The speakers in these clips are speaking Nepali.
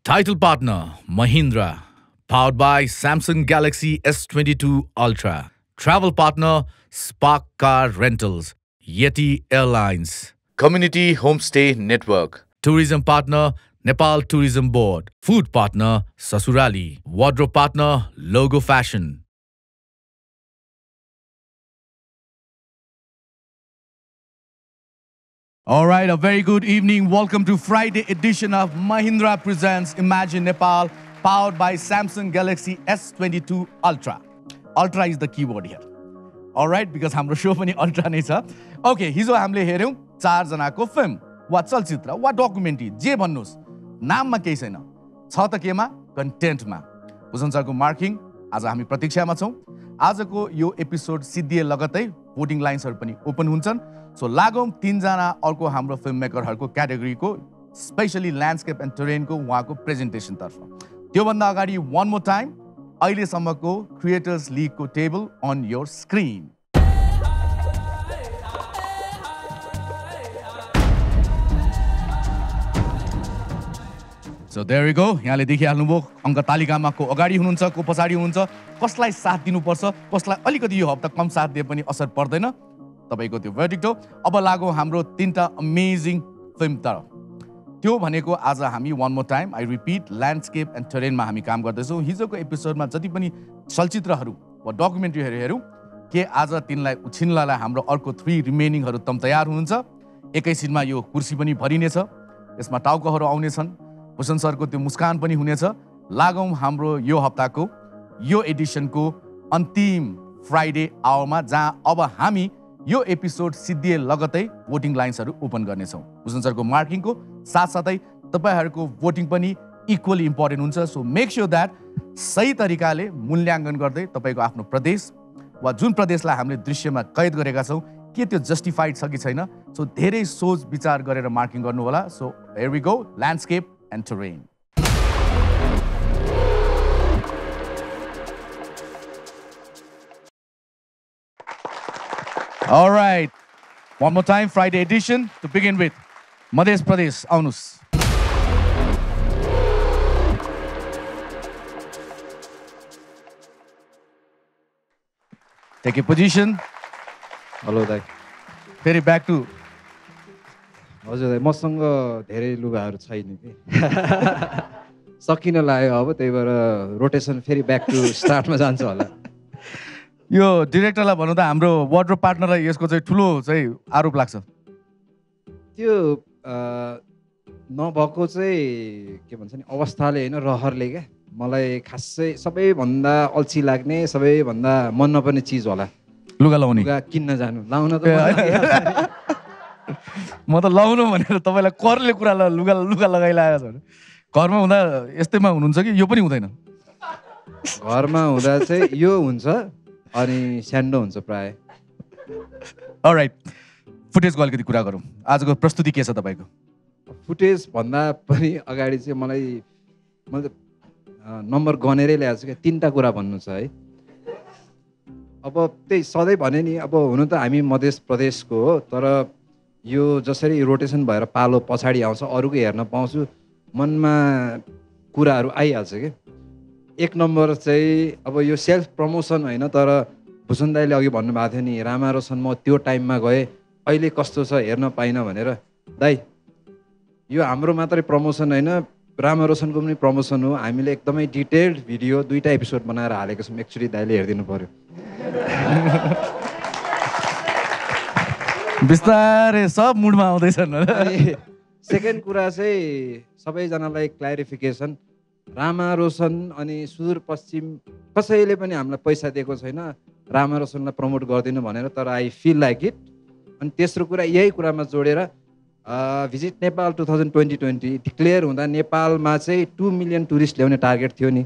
Title partner, Mahindra. Powered by Samsung Galaxy S22 Ultra. Travel partner, Spark Car Rentals. Yeti Airlines. Community Homestay Network. Tourism partner, Nepal Tourism Board. Food partner, Sasurali. Wardrobe partner, Logo Fashion. All right, a very good evening. Welcome to Friday edition of Mahindra Presents Imagine Nepal, powered by Samsung Galaxy S22 Ultra. Ultra is the keyword here. All right, because हाम्रो show पनि Ultra नै छ. Okay, हिजो हामीले हेर्यौं 4 जनाको फिल्म वा चलचित्र वा डकुमेन्ट्री जे भन्नुस् नाममा केही छैन छ त केमा कन्टेन्टमा भूषण सरको मार्किङ आज हामी प्रतीक्षामा छौं आजको यो एपिसोड सिद्धिए लगतै भोटिङ लाइन्सहरु पनि ओपन हुन्छन् सो लागौं 3 जना अर्को हाम्रो फिल्म मेकरहरुको क्याटेगोरीको स्पेशली ल्यान्डस्केप एन्ड टेरेनको उहाँको प्रेजेन्टेसन तर्फ त्यो भन्दा अगाडि वन मोर टाइम अहिले सम्मको क्रिएटर्स लीगको table on your screen So there we go. यहाँले देखिहाल्नुभयो अङ्क तालिकामा को अगाडि हुनुहुन्छ को पछाडी हुनुहुन्छ कसलाई साथ दिनुपर्छ कसलाई अलिकति यो हप्ता कम साथ दिए पनि असर पर्दैन तपाईको त्यो भर्डिक्ट हो अब लागौ हाम्रो तीनटा अमेजिङ फिल्म तरफ त्यो भनेको आज हामी one more time I repeat landscape and टेरेनमा हामी काम गर्दैछौँ हिजोको एपिसोडमा जति पनि चलचित्रहरू वा डकुमेन्ट्रीहरू हेरौँ के आज तिनलाई उछिन्नलाई हाम्रो अर्को 3 रिमेनिङहरू तम तयार हुनुहुन्छ एकैछिनमा यो कुर्सी पनि भरिनेछ यसमा टाउकोहरू आउनेछन् भूषण सरको त्यो मुस्कान पनि हुनेछ लागौं हाम्रो यो हप्ताको यो एडिसनको अन्तिम फ्राइडे आवरमा जहाँ अब हामी यो एपिसोड सिद्धिए लगतै भोटिङ लाइन्सहरू ओपन गर्नेछौँ भूषण सरको मार्किङको साथसाथै तपाईहरूको भोटिङ पनि इक्वली इम्पोर्टेन्ट हुन्छ सो मेक स्योर द्याट सही तरिकाले मूल्याङ्कन गर्दै तपाईको आफ्नो प्रदेश वा जुन प्रदेशलाई हामीले दृश्यमा कैद गरेका छौँ के त्यो जस्टिफाइड छ कि छैन सो धेरै सोच विचार गरेर मार्किङ गर्नु होला so here we go landscape and terrain. All right. One more time, Friday edition to begin with. Madhya Pradesh, Aunus. Take a position. Hello, Dai. Very back to हजुर दाइ मसँग धेरै लुगाहरू छैन कि सकिन लाग्यो अब त्यही भएर रोटेसन फेरि ब्याक टु स्टार्टमा जान्छ होला यो डिरेक्टरलाई भन्नु त हाम्रो वार्डरोब पार्टनरलाई यसको चाहिँ ठुलो चाहिँ आरोप लाग्छ त्यो नभएको चाहिँ के भन्छ नि अवस्थाले होइन रहरले क्या मलाई खासै सबैभन्दा अल्छी लाग्ने सबैभन्दा मन नपर्ने चिज होला लुगा लाउने लुगा किन्न जानु लाउन त म त लाउनु भनेर तपाईलाई करले कुरा लुगा लगाइरहेको छ भने घरमा हुँदा यस्तैमा हुनुहुन्छ कि यो पनि हुँदैन घरमा हुँदा चाहिँ यो हुन्छ अनि स्यान्डो हुन्छ प्राय अलराइट फुटेजको अलिकति कुरा गरौँ आजको प्रस्तुति के छ तपाईँको फुटेज भन्दा पनि अगाडि चाहिँ मैले नम्बर गनेरै ल्याएको छु क्या 3टा कुरा भन्नु छ है अब त्यही सधैँ भने नि अब हुनु त हामी मध्य प्रदेशको हो तर यो जसरी रोटेसन भएर पालो पछाडि आउँछ अरूको हेर्न पाउँछु मनमा कुराहरू आइहाल्छ कि 1 नम्बर चाहिँ अब यो सेल्फ प्रमोसन होइन तर भूषण दाइले अघि भन्नुभएको थियो नि रामा रोशन म त्यो टाइममा गएँ अहिले कस्तो छ हेर्न पाइनँ भनेर दाइ यो हाम्रो मात्रै प्रमोसन होइन रामा रोशनको पनि प्रमोसन हो हामीले एकदमै डिटेल्ड भिडियो 2टा एपिसोड बनाएर हालेको छौँ एक्चुअली दाइले हेरिदिनु पर्यो बिस्तारै सब मुडमा आउँदैछन् सेकेन्ड कुरा चाहिँ सबैजनालाई क्ल्यारिफिकेसन रामा रोशन अनि सुदूरपश्चिम कसैले पनि हामीलाई पैसा दिएको छैन रामा रोशनलाई प्रमोट गर्दिनु भनेर तर आई फिल लाइक इट अनि तेस्रो कुरा यही कुरामा जोडेर भिजिट नेपाल 2020 डिक्लेयर हुँदा नेपालमा चाहिँ 2 मिलियन टुरिस्ट ल्याउने टार्गेट थियो नि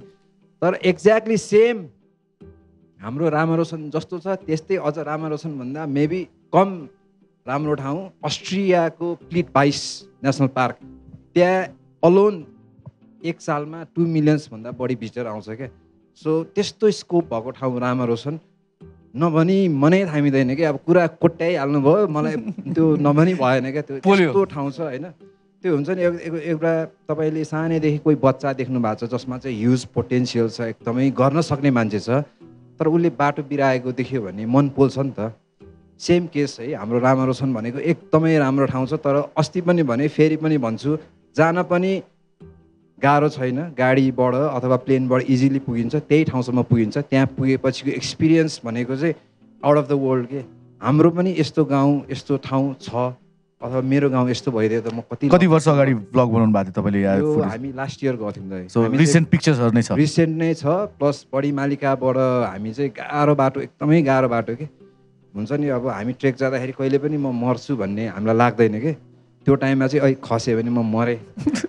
तर एक्ज्याक्टली सेम हाम्रो रामा रोशन जस्तो छ त्यस्तै अझ रामा रोशन भन्दा मेबी कम राम्रो ठाउँ अस्ट्रियाको प्लिट 22 नेसनल पार्क त्यहाँ अलोन 1 सालमा 2 मिलियन्स भन्दा बढी भिजिटर आउँछ क्या सो त्यस्तो स्कोप भएको ठाउँ रामा रोशन नभनी मनै थामिँदैन कि अब कुरा कोट्याइहाल्नु भयो मलाई त्यो नभनी भएन क्या त्यो त्यस्तो ठाउँ छ होइन त्यो हुन्छ नि एउटा तपाईँले सानैदेखि कोही बच्चा देख्नु भएको छ जसमा चाहिँ ह्युज पोटेन्सियल छ, एकदमै गर्न सक्ने मान्छे छ, तर उसले बाटो बिराएको देख्यो भने मन पोल्छ नि त। सेम केस है, हाम्रो रामारोसन भनेको एकदमै राम्रो ठाउँ छ, तर अस्ति पनि भने फेरि पनि भन्छु, जान पनि गाह्रो छैन, गाडीबाट अथवा प्लेनबाट इजिली पुगिन्छ, त्यही ठाउँसम्म पुगिन्छ। त्यहाँ पुगेपछिको एक्सपिरियन्स भनेको चाहिँ आउट अफ द वर्ल्ड के। हाम्रो पनि यस्तो गाउँ यस्तो ठाउँ छ, अथवा मेरो गाउँ यस्तो भइदियो त म कति वर्ष अगाडि भ्लग बनाउनु भएको थियो तपाईँले? यो हामी लास्ट इयर गएको थियौँ। सो रिसेन्ट पिक्चर्सहरू नै छ? रिसेन्ट नै छ, प्लस बडी मालिकाबाट हामी चाहिँ गाह्रो बाटो, एकदमै गाह्रो बाटो के हुन्छ नि। अब हामी ट्रेक जाँदाखेरि कहिले पनि म मर्छु भन्ने हामीलाई लाग्दैन कि। त्यो टाइममा चाहिँ खसेँ भने म मरेँ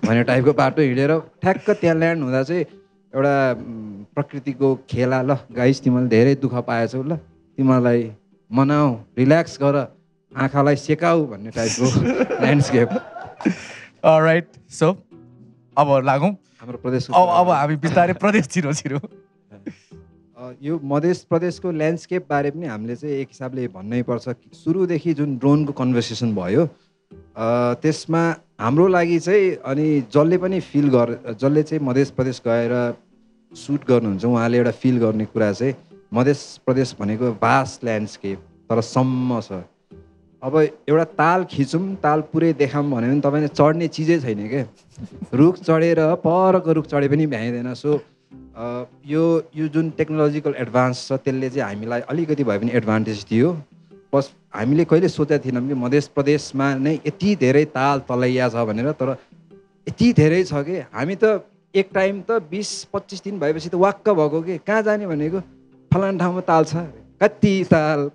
भन्ने टाइपको बाटो हिँडेर ठ्याक्क त्यहाँ ल्यान्ड हुँदा चाहिँ एउटा प्रकृतिको खेला, ल गाइस तिमीले धेरै दुःख पाएछौ, ल तिमीलाई मनाऊ, रिल्याक्स गर, आँखालाई सेकाऊ भन्ने टाइपको ल्यान्डस्केप। अलराइट, सो अब लागौँ हाम्रो प्रदेशको। अब हामी बिस्तारै प्रदेश छिरो यो मध्य प्रदेशको ल्यान्डस्केप बारे पनि हामीले चाहिँ एक हिसाबले भन्नै पर्छ। सुरुदेखि जुन ड्रोनको कन्भर्सेसन भयो त्यसमा हाम्रो लागि चाहिँ, अनि जसले पनि जसले चाहिँ मध्य प्रदेश गएर सुट गर्नुहुन्छ उहाँले एउटा फिल गर्ने कुरा चाहिँ मध्य प्रदेश भनेको भास्ट ल्यान्डस्केप तर सम्म छ। अब एउटा ताल खिचौँ, ताल पुरै देखाऊँ भन्यो भने तपाईँले चढ्ने चिजै छैन क्या। रुख चढेर परको रुख चढे पनि भ्याइँदैन। सो यो जुन टेक्नोलोजिकल एडभान्स छ त्यसले चाहिँ हामीलाई अलिकति भए पनि एडभान्टेज दियो। प्लस हामीले कहिले सोचेको थिएनौँ कि मध्य प्रदेशमा नै यति धेरै ताल तलैया छ भनेर, तर यति धेरै छ कि हामी त एक टाइम त 20-25 दिन भएपछि त वाक्क भएको कि कहाँ जाने भनेको फलाना ठाउँमा ताल छ, कति ताल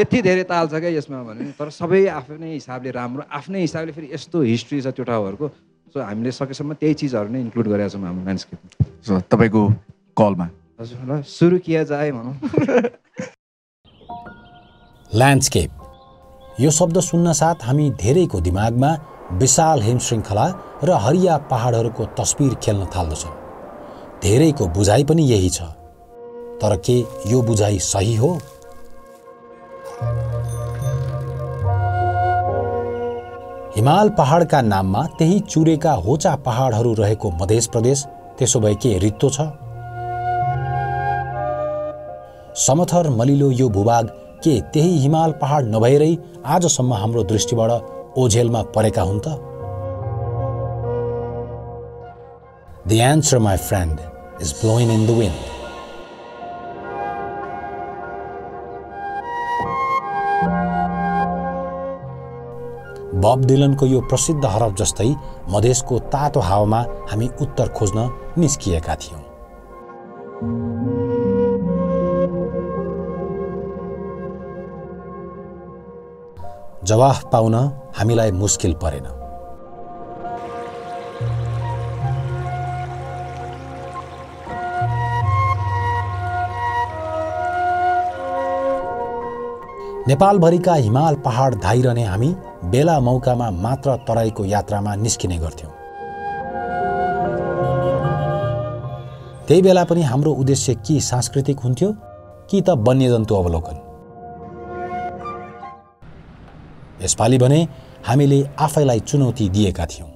यति धेरै ताल छ क्या यसमा भने। तर सबै आफ्नै हिसाबले राम्रो, आफ्नै हिसाबले फेरि यस्तो हिस्ट्री छ त्यो ठाउँहरूको। सो हामीले सकेसम्म त्यही चिजहरू नै इन्क्लुड गरेका छौँ हाम्रो ल्यान्डस्केपमा। सो तपाईँको कलमा हजुर, ल सुरु किया जाए भनौँ। ल्यान्डस्केप यो शब्द सुन्न साथ हामी धेरैको दिमागमा विशाल हिमश्रृङ्खला र हरिया पहाडहरूको तस्बिर खेल्न थाल्दछौँ। धेरैको बुझाइ पनि यही छ, तर के यो बुझाइ सही हो? हिमाल पहाडका नाममा त्यही चुरेका होचा पहाडहरू रहेको मध्य प्रदेश त्यसो भए के रित्तो छ? समथर मलिलो यो भूभाग के त्यही हिमाल पहाड नभएरै आजसम्म हाम्रो दृष्टिबाट ओझेलमा परेका हुन् त? The answer, my friend, is blowing in the wind. बब डिलनको यो प्रसिद्ध हरफ जस्तै मधेसको तातो हावामा हामी उत्तर खोज्न निस्किएका थियौं। जवाफ पाउन हामीलाई मुस्किल परेन। नेपालभरिका हिमाल पहाड धाइरहने हामी बेला मौकामा मात्र तराईको यात्रामा निस्किने गर्थ्यौं। त्यही बेला पनि हाम्रो उद्देश्य कि सांस्कृतिक हुन्थ्यो कि त वन्यजन्तु अवलोकन। यसपालि भने हामीले आफैलाई चुनौती दिएका थियौं।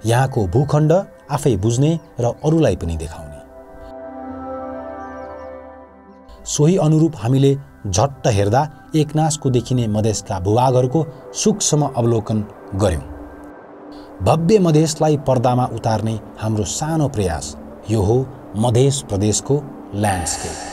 यहाँको भूखण्ड आफै बुझ्ने र अरूलाई पनि देखाउने। सोही अनुरूप हामीले झट्ट हेर्दा एकनासको देखिने मधेसका भूभागहरूको सूक्ष्म अवलोकन गर्यौं। भव्य मधेसलाई पर्दामा उतार्ने हाम्रो सानो प्रयास यो हो मध्य प्रदेशको ल्यान्डस्केप।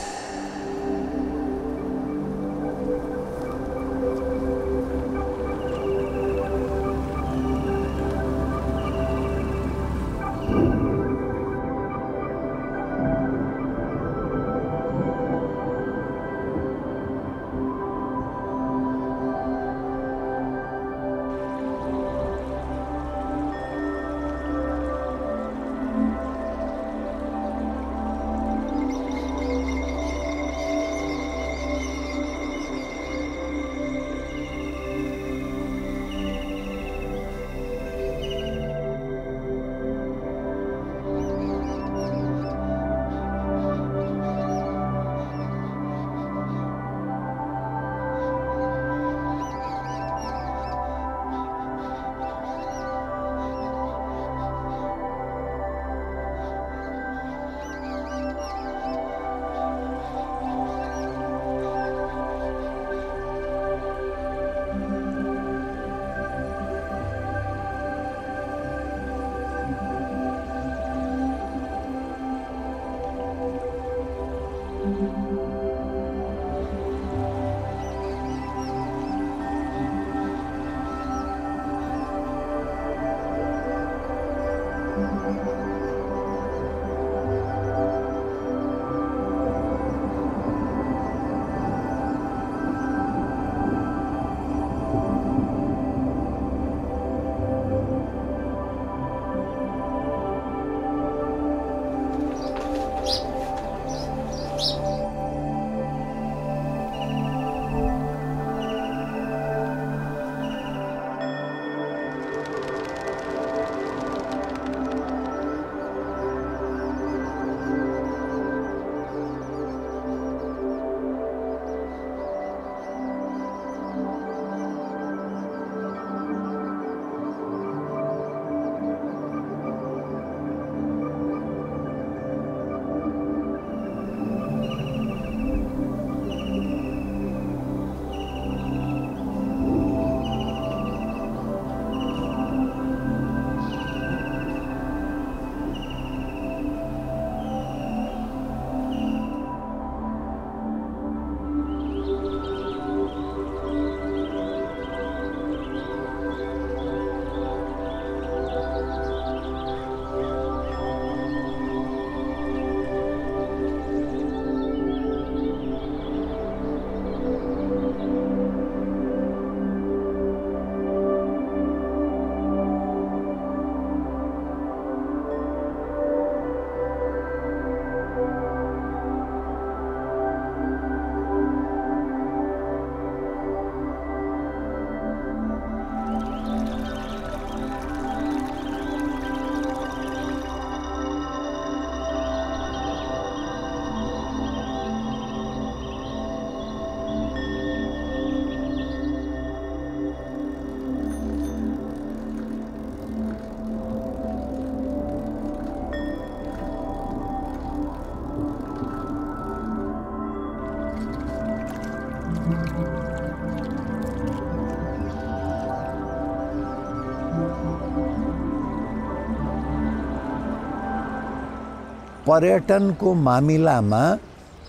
पर्यटनको मामिलामा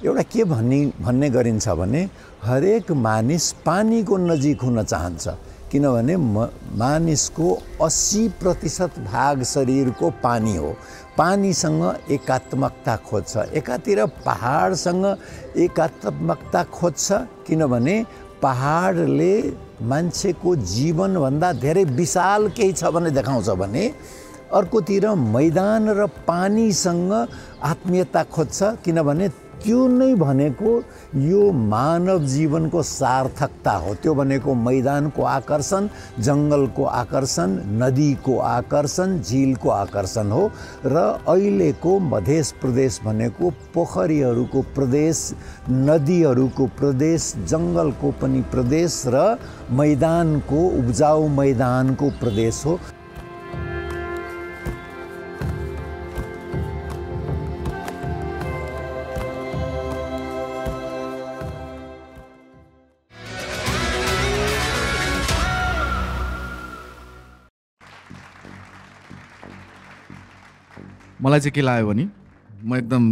एउटा के भन्ने गरिन्छ भने हरेक मानिस पानीको नजिक हुन चाहन्छ, किनभने मानिसको 80% भाग शरीरको पानी हो। पानीसँग एकात्मकता खोज्छ। एकातिर पहाडसँग एकात्मकता खोज्छ, किनभने पहाडले मान्छेको जीवनभन्दा धेरै विशाल केही छ भने देखाउँछ भने अर्कोतिर मैदान र पानीसँग आत्मीयता खोज्छ, किनभने त्यो नै भनेको यो मानव जीवनको सार्थकता हो। त्यो भनेको मैदानको आकर्षण, जङ्गलको आकर्षण, नदीको आकर्षण, झिलको आकर्षण हो। र अहिलेको मध्य प्रदेश भनेको पोखरीहरूको प्रदेश, नदीहरूको प्रदेश, जङ्गलको पनि प्रदेश र मैदानको उब्जाउ मैदानको प्रदेश हो। मलाई चाहिँ के लाग्यो भने म एकदम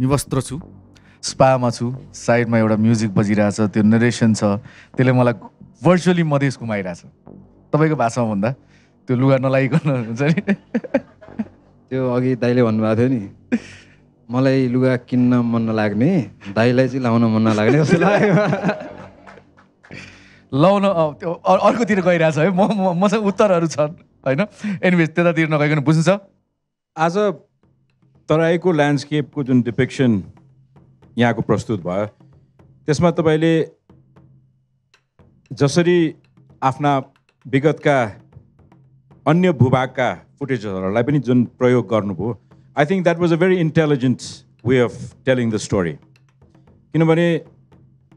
निवस्त्र छु, स्पामा छु, साइडमा एउटा म्युजिक बजिरहेछ, त्यो नरेसन छ, त्यसले मलाई भर्चुअली मधेस घुमाइरहेछ। तपाईँको भाषामा भन्दा त्यो लुगा नलाइकन हुन्छ नि। त्यो अघि दाइले भन्नुभएको थियो नि, मलाई लुगा किन्न मन नलाग्ने, दाइलाई चाहिँ लाउन मन नलाग्ने जस्तो लाग्यो। लाउन अर्कोतिर गइरहेछ है। मसँग उत्तरहरू छन् होइन। एनिवेज त्यतातिर नगइकन बुझ्नु छ। आज तराईको ल्यान्डस्केपको जुन डिपिक्सन यहाँको प्रस्तुत भयो, त्यसमा तपाईँले जसरी आफ्ना विगतका अन्य भूभागका फुटेजहरूलाई पनि जुन प्रयोग गर्नुभयो, I think that was a very intelligent way of telling the story. किनभने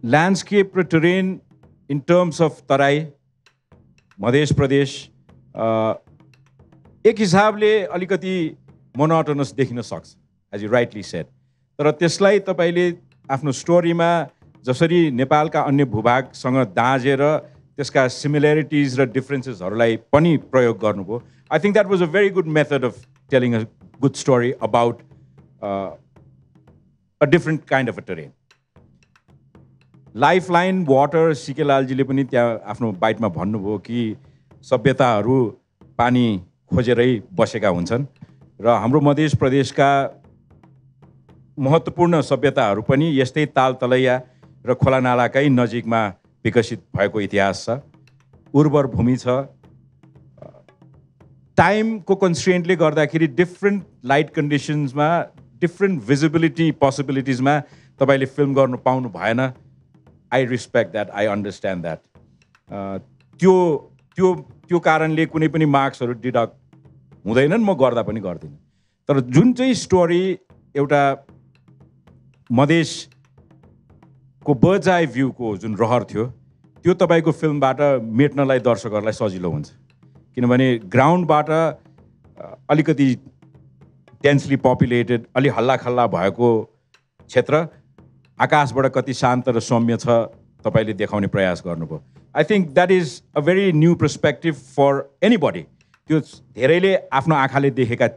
ल्यान्डस्केप र terrain in terms of Terai, Madhya Pradesh एक हिसाबले अलिकति मोनोटोनस देखिन सक्छ, एज यु राइटली सेड। तर त्यसलाई तपाईँले आफ्नो स्टोरीमा जसरी नेपालका अन्य भूभागसँग दाँजेर त्यसका सिमिल्यारिटिज र डिफ्रेन्सेसहरूलाई पनि प्रयोग गर्नुभयो, I think that was a very good method of telling a good story about a different kind of a terrain. Lifeline water सिकेलालजीले पनि त्यहाँ आफ्नो बाइटमा भन्नुभयो कि सभ्यताहरू पानी खोजेरै बसेका हुन्छन् र हाम्रो मध्य प्रदेशका महत्त्वपूर्ण सभ्यताहरू पनि यस्तै तालतलैया र खोला नालाकै नजिकमा विकसित भएको इतिहास छ उर्वर भूमि छ टाइमको कन्स्ट्रेन्टले गर्दाखेरि डिफ्रेन्ट लाइट कन्डिसन्समा डिफ्रेन्ट भिजिबिलिटी पोसिबिलिटिजमा तपाईँले फिल्म गर्नु पाउनु भएन I respect that I understand that त्यो त्यो त्यो कारणले कुनै पनि मार्क्सहरू डिडक्ट हुँदैनन् म गर्दा पनि गर्दिनँ तर जुन चाहिँ स्टोरी एउटा मधेसको बर्ड्स आई भ्यूको जुन रहर थियो त्यो तपाईँको फिल्मबाट मेट्नलाई दर्शकहरूलाई सजिलो हुन्छ किनभने ग्राउन्डबाट अलिकति डेन्सली पपुलेटेड अलि हल्लाखल्ला भएको क्षेत्र आकाशबाट कति शान्त र सौम्य छ तपाईँले देखाउने प्रयास गर्नुभयो I think that is a very new perspective for anybody त्यो धेरैले आफ्नो आँखाले देखेका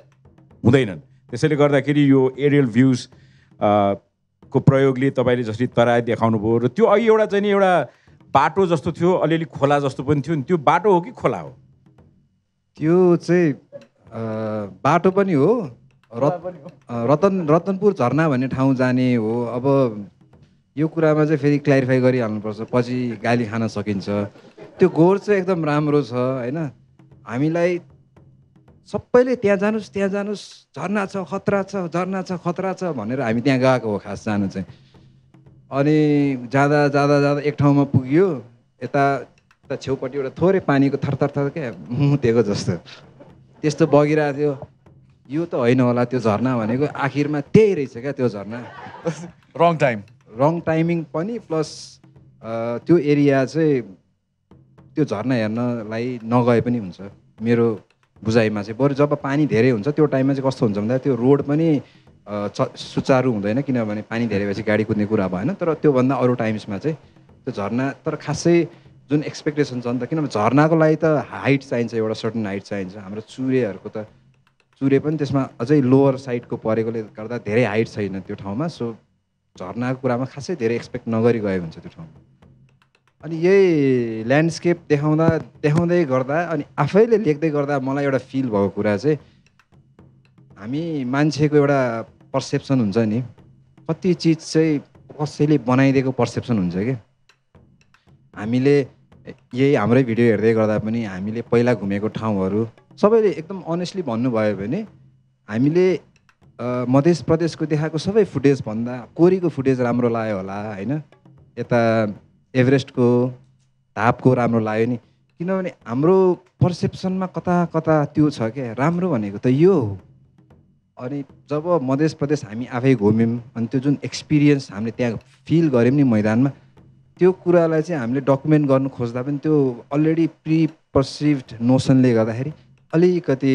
हुँदैनन् त्यसैले गर्दाखेरि यो एरियल भ्युज को प्रयोगले तपाईँले जसरी तराई देखाउनु भयो र त्यो अघि एउटा चाहिँ नि एउटा बाटो जस्तो थियो अलिअलि खोला जस्तो पनि थियो नि त्यो बाटो हो कि खोला हो त्यो चाहिँ बाटो पनि हो रतनपुर झरना भन्ने ठाउँ जाने हो अब यो कुरामा चाहिँ फेरि क्ल्यारिफाई गरिहाल्नुपर्छ पछि गाली खान सकिन्छ त्यो गोर चाहिँ एकदम राम्रो छ होइन हामीलाई सबैले त्यहाँ जानुस् झरना छ खतरा छ झरना छ खतरा छ भनेर हामी त्यहाँ गएको हो खास जानु चाहिँ अनि जाँदा जाँदा जाँदा एक ठाउँमा पुग्यो यता छेउपट्टि एउटा थोरै पानीको थरथर क्या मुतेको जस्तो त्यस्तो बगिरहेको थियो यो त होइन होला त्यो झरना भनेको आखिरमा त्यही रहेछ क्या त्यो झरना रङ टाइमिङ पनि प्लस त्यो एरिया चाहिँ त्यो झरना हेर्नलाई नगए पनि हुन्छ मेरो बुझाइमा चाहिँ बरु जब पानी धेरै हुन्छ त्यो टाइममा चाहिँ कस्तो हुन्छ भन्दा त्यो रोड पनि सुचारू हुँदैन किनभने पानी धेरै भएपछि गाडी कुद्ने कुरा भएन तर त्योभन्दा अरू टाइम्समा चाहिँ त्यो झरना तर खासै जुन एक्सपेक्टेसन छ नि त किनभने झरनाको लागि त हाइट चाहिन्छ एउटा सर्टन हाइट चाहिन्छ हाम्रो चुरेहरूको त चुरे पनि त्यसमा अझै लोवर साइडको परेकोले गर्दा धेरै हाइट छैन त्यो ठाउँमा सो झरनाको कुरामा खासै धेरै एक्सपेक्ट नगरी गएको हुन्छ त्यो ठाउँमा अनि यही ल्यान्डस्केप देखाउँदै गर्दा अनि आफैले लेख्दै गर्दा मलाई एउटा फिल भएको कुरा चाहिँ हामी मान्छेको एउटा पर्सेप्सन हुन्छ नि कति चिज चाहिँ कसैले बनाइदिएको पर्सेप्सन हुन्छ कि हामीले यही हाम्रै भिडियो हेर्दै गर्दा पनि हामीले पहिला घुमेको ठाउँहरू सबैले एकदम अनेस्टली भन्नुभयो भने हामीले मध्य प्रदेशको देखाएको सबै फुटेज भन्दा कोरीको फुटेज राम्रो लाग्यो होला होइन यता एभरेस्टको धापको राम्रो लाग्यो नि किनभने हाम्रो पर्सेप्सनमा कता कता त्यो छ क्या राम्रो भनेको त यो हो अनि जब मध्य प्रदेश हामी आफै घुम्यौँ अनि त्यो जुन एक्सपिरियन्स हामीले त्यहाँ फिल गऱ्यौँ नि मैदानमा त्यो कुरालाई चाहिँ हामीले डकुमेन्ट गर्नु खोज्दा पनि त्यो अलरेडी प्री पर्सिभ्ड नोसनले गर्दाखेरि अलिकति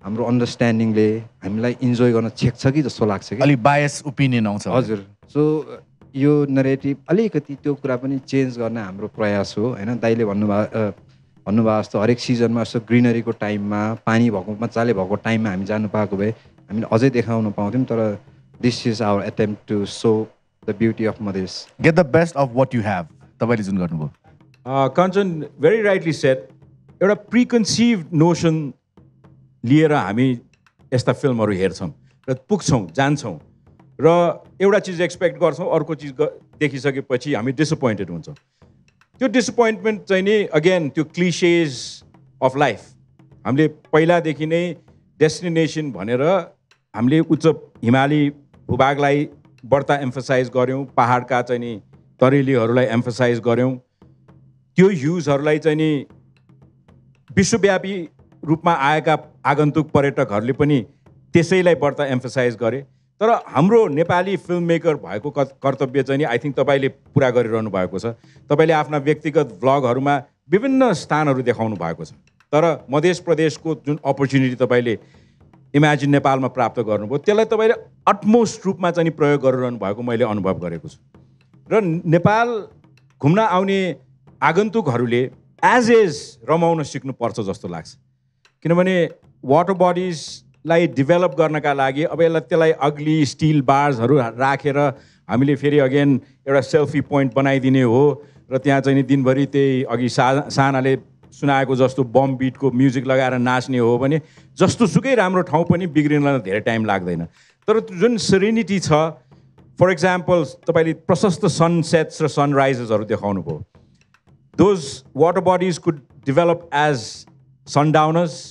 हाम्रो अन्डरस्ट्यान्डिङले हामीलाई इन्जोय गर्न छेक्छ कि जस्तो लाग्छ कि अलिक बायस ओपिनियन आउँछ हजुर सो यो नरेटिभ अलिकति त्यो कुरा पनि चेन्ज गर्न हाम्रो प्रयास हो होइन दाइले भन्नुभयो जस्तो हरेक सिजनमा यस्तो ग्रिनरीको टाइममा पानी भएको मजाले भएको टाइममा हामी जानु पाएको भए हामीले अझै देखाउन पाउँथ्यौँ तर this is our attempt to show the beauty of Madhes get the best of what you have तपाईँले जुन गर्नुभयो कञ्चन भेरी राइटली सेड एउटा प्रिकन्सिभ नोसन लिएर हामी यस्ता फिल्महरू हेर्छौँ र पुग्छौँ जान्छौँ र एउटा चिज एक्सपेक्ट गर्छौँ अर्को चिज देखिसकेपछि हामी डिसपोइन्टेड हुन्छौँ त्यो डिसपोइन्टमेन्ट चाहिँ नि अगेन त्यो क्लिसेज अफ लाइफ हामीले पहिलादेखि नै डेस्टिनेसन भनेर हामीले उच्च हिमाली भूभागलाई बढ्ता एम्फसाइज गऱ्यौँ पहाडका चाहिँ नि तरेलीहरूलाई एम्फसाइज गऱ्यौँ त्यो ह्युजहरूलाई चाहिँ नि विश्वव्यापी रूपमा आएका आगन्तुक पर्यटकहरूले पनि त्यसैलाई बढ्ता एम्फसाइज गरे तर हाम्रो नेपाली फिल्म मेकर भएको कर्तव्य चाहिँ नि आई थिङ्क तपाईँले पुरा गरिरहनु भएको छ तपाईँले आफ्ना व्यक्तिगत भ्लगहरूमा विभिन्न स्थानहरू देखाउनु भएको छ तर मध्य प्रदेशको जुन अपर्च्युनिटी तपाईँले इमेजिन नेपालमा प्राप्त गर्नुभयो त्यसलाई तपाईँले अटमोस्ट रूपमा चाहिँ प्रयोग गरिरहनु भएको मैले अनुभव गरेको छु र नेपाल घुम्न आउने आगन्तुकहरूले एज रमाउन सिक्नुपर्छ जस्तो लाग्छ किनभने वाटर बडिज लाई डेभलप गर्नका लागि अब त्यसलाई अग्ली स्टिल बार्सहरू राखेर हामीले फेरि अगेन एउटा सेल्फी पोइन्ट बनाइदिने हो र त्यहाँ चाहिँ नि दिनभरि त्यही अघि सानाले सुनाएको जस्तो बम बिटको म्युजिक लगाएर नाच्ने हो भने जस्तो सुकै राम्रो ठाउँ पनि बिग्रिनलाई धेरै टाइम लाग्दैन तर जुन सेरेनिटी छ फर इक्जाम्पल तपाईँले प्रशस्त सनसेट्स र सनराइजेसहरू देखाउनु भयो those water bodies could develop as sundowners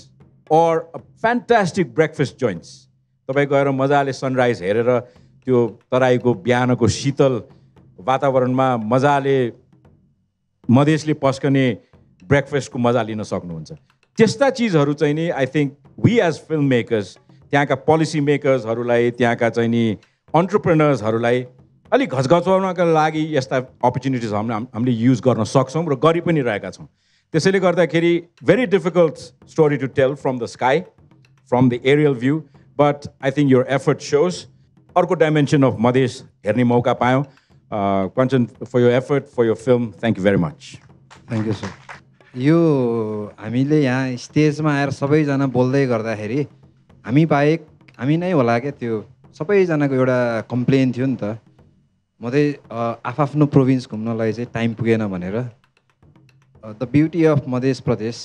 or a fantastic breakfast joints. तपाईं गएर मजाले सनराइज हेरेर त्यो तराईको बिहानको शीतल वातावरणमा मजाले मधेसले पस्कने ब्रेकफास्टको मजा लिन सक्नुहुन्छ त्यस्ता चीजहरू चाहिँ नि I think we as film makers त्यहाँका पोलिसी मेकर्सहरूलाई त्यहाँका चाहिँ नि एन्टरप्रेनर्सहरूलाई अलिक घचघचाउनका लागि यस्ता अपर्च्युनिटिज हामीले युज गर्न सक्छौँ र गरि पनि रहेका छौँ त्यसैले गर्दाखेरि very difficult story to tell from the sky, from the aerial view, but I think your effort shows. अर्को dimension of Madhesh हेर्ने मौका पायौँ. Kanchan, for your effort, for your film, thank you very much. Thank you, sir. यो हामीले यहाँ स्टेजमा आएर सबैजना बोल्दै गर्दाखेरि हामी बाहेक हामी नै होला क्या त्यो सबैजनाको एउटा कम्प्लेन थियो नि त मधे आफ्नो प्रोभिन्स घुम्नलाई चाहिँ टाइम पुगेन भनेर द ब्युटी अफ मधेस प्रदेश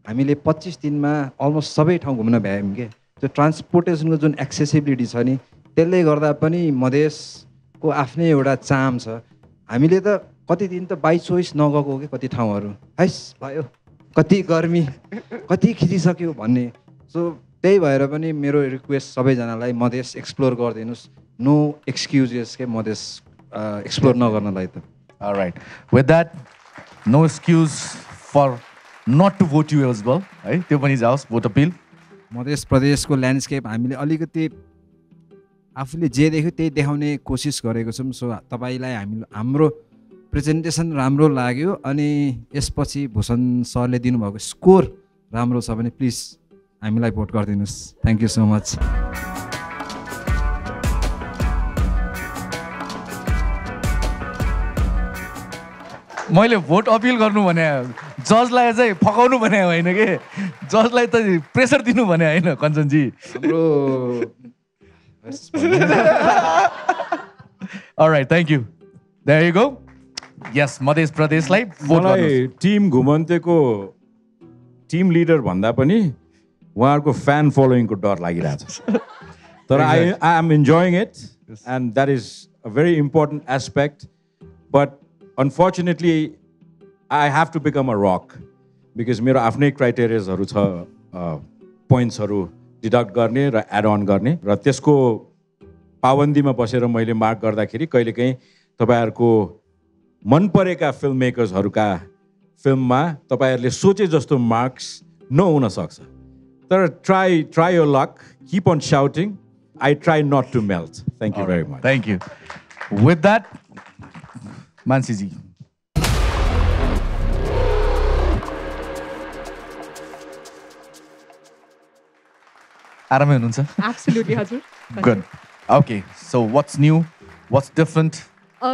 हामीले 25 दिनमा अलमोस्ट सबै ठाउँ घुम्न भ्यायौँ के त्यो ट्रान्सपोर्टेसनको जुन एक्सेसिबिलिटी छ नि त्यसले गर्दा पनि मधेसको आफ्नै एउटा चाम छ हामीले त कति दिन त बाई चोइस नगएको के कति ठाउँहरू हैस भयो कति गर्मी कति खिचिसक्यो भन्ने सो त्यही भएर पनि मेरो रिक्वेस्ट सबैजनालाई मधेस एक्सप्लोर गरिदिनुहोस् नो एक्सक्युजेस के मधेस एक्सप्लोर नगर्नलाई त alright with that no excuse for not to vote you as well है त्यो पनि जाओस् भोट अपिल मधेस प्रदेशको ल्यान्डस्केप हामीले अलिकति आफूले जे देख्यो त्यही देखाउने कोसिस गरेको छौँ सो तपाईँलाई हाम्रो प्रेजेन्टेसन राम्रो लाग्यो अनि यसपछि भूषण सरले दिनुभएको स्कोर राम्रो छ भने प्लिज हामीलाई भोट गरिदिनुहोस् थ्याङ्क यू सो मच मैले भोट अपिल गर्नु भने जजलाई चाहिँ फकाउनु भने होइन के जजलाई त प्रेसर दिनु भने होइन Kanchanji alright thank you there you go यस मध्य प्रदेशलाई भोट गर्नुहोस् टिम घुमन्तेको टिम लिडर भन्दा पनि उहाँहरूको फ्यान फलोइङको डर लागिरहेछ तर I am enjoying it and that is a very important aspect but unfortunately I have to become a rock because मेरो आफ्नै क्राइटेरियाजहरू छ पोइन्ट्सहरू डिडक्ट गर्ने र एड अन गर्ने र त्यसको पाबन्दीमा बसेर मैले मार्क गर्दाखेरि कहिलेकाहीँ तपाईँहरूको मन परेका फिल्म मेकर्सहरूका फिल्ममा तपाईँहरूले सोचे जस्तो मार्क्स नहुन सक्छ तर try your luck keep on shouting I try not to melt thank you very much thank you with that Mansiji आरामै हुनुहुन्छ Absolutely, Hazur. Good okay so what's new what's different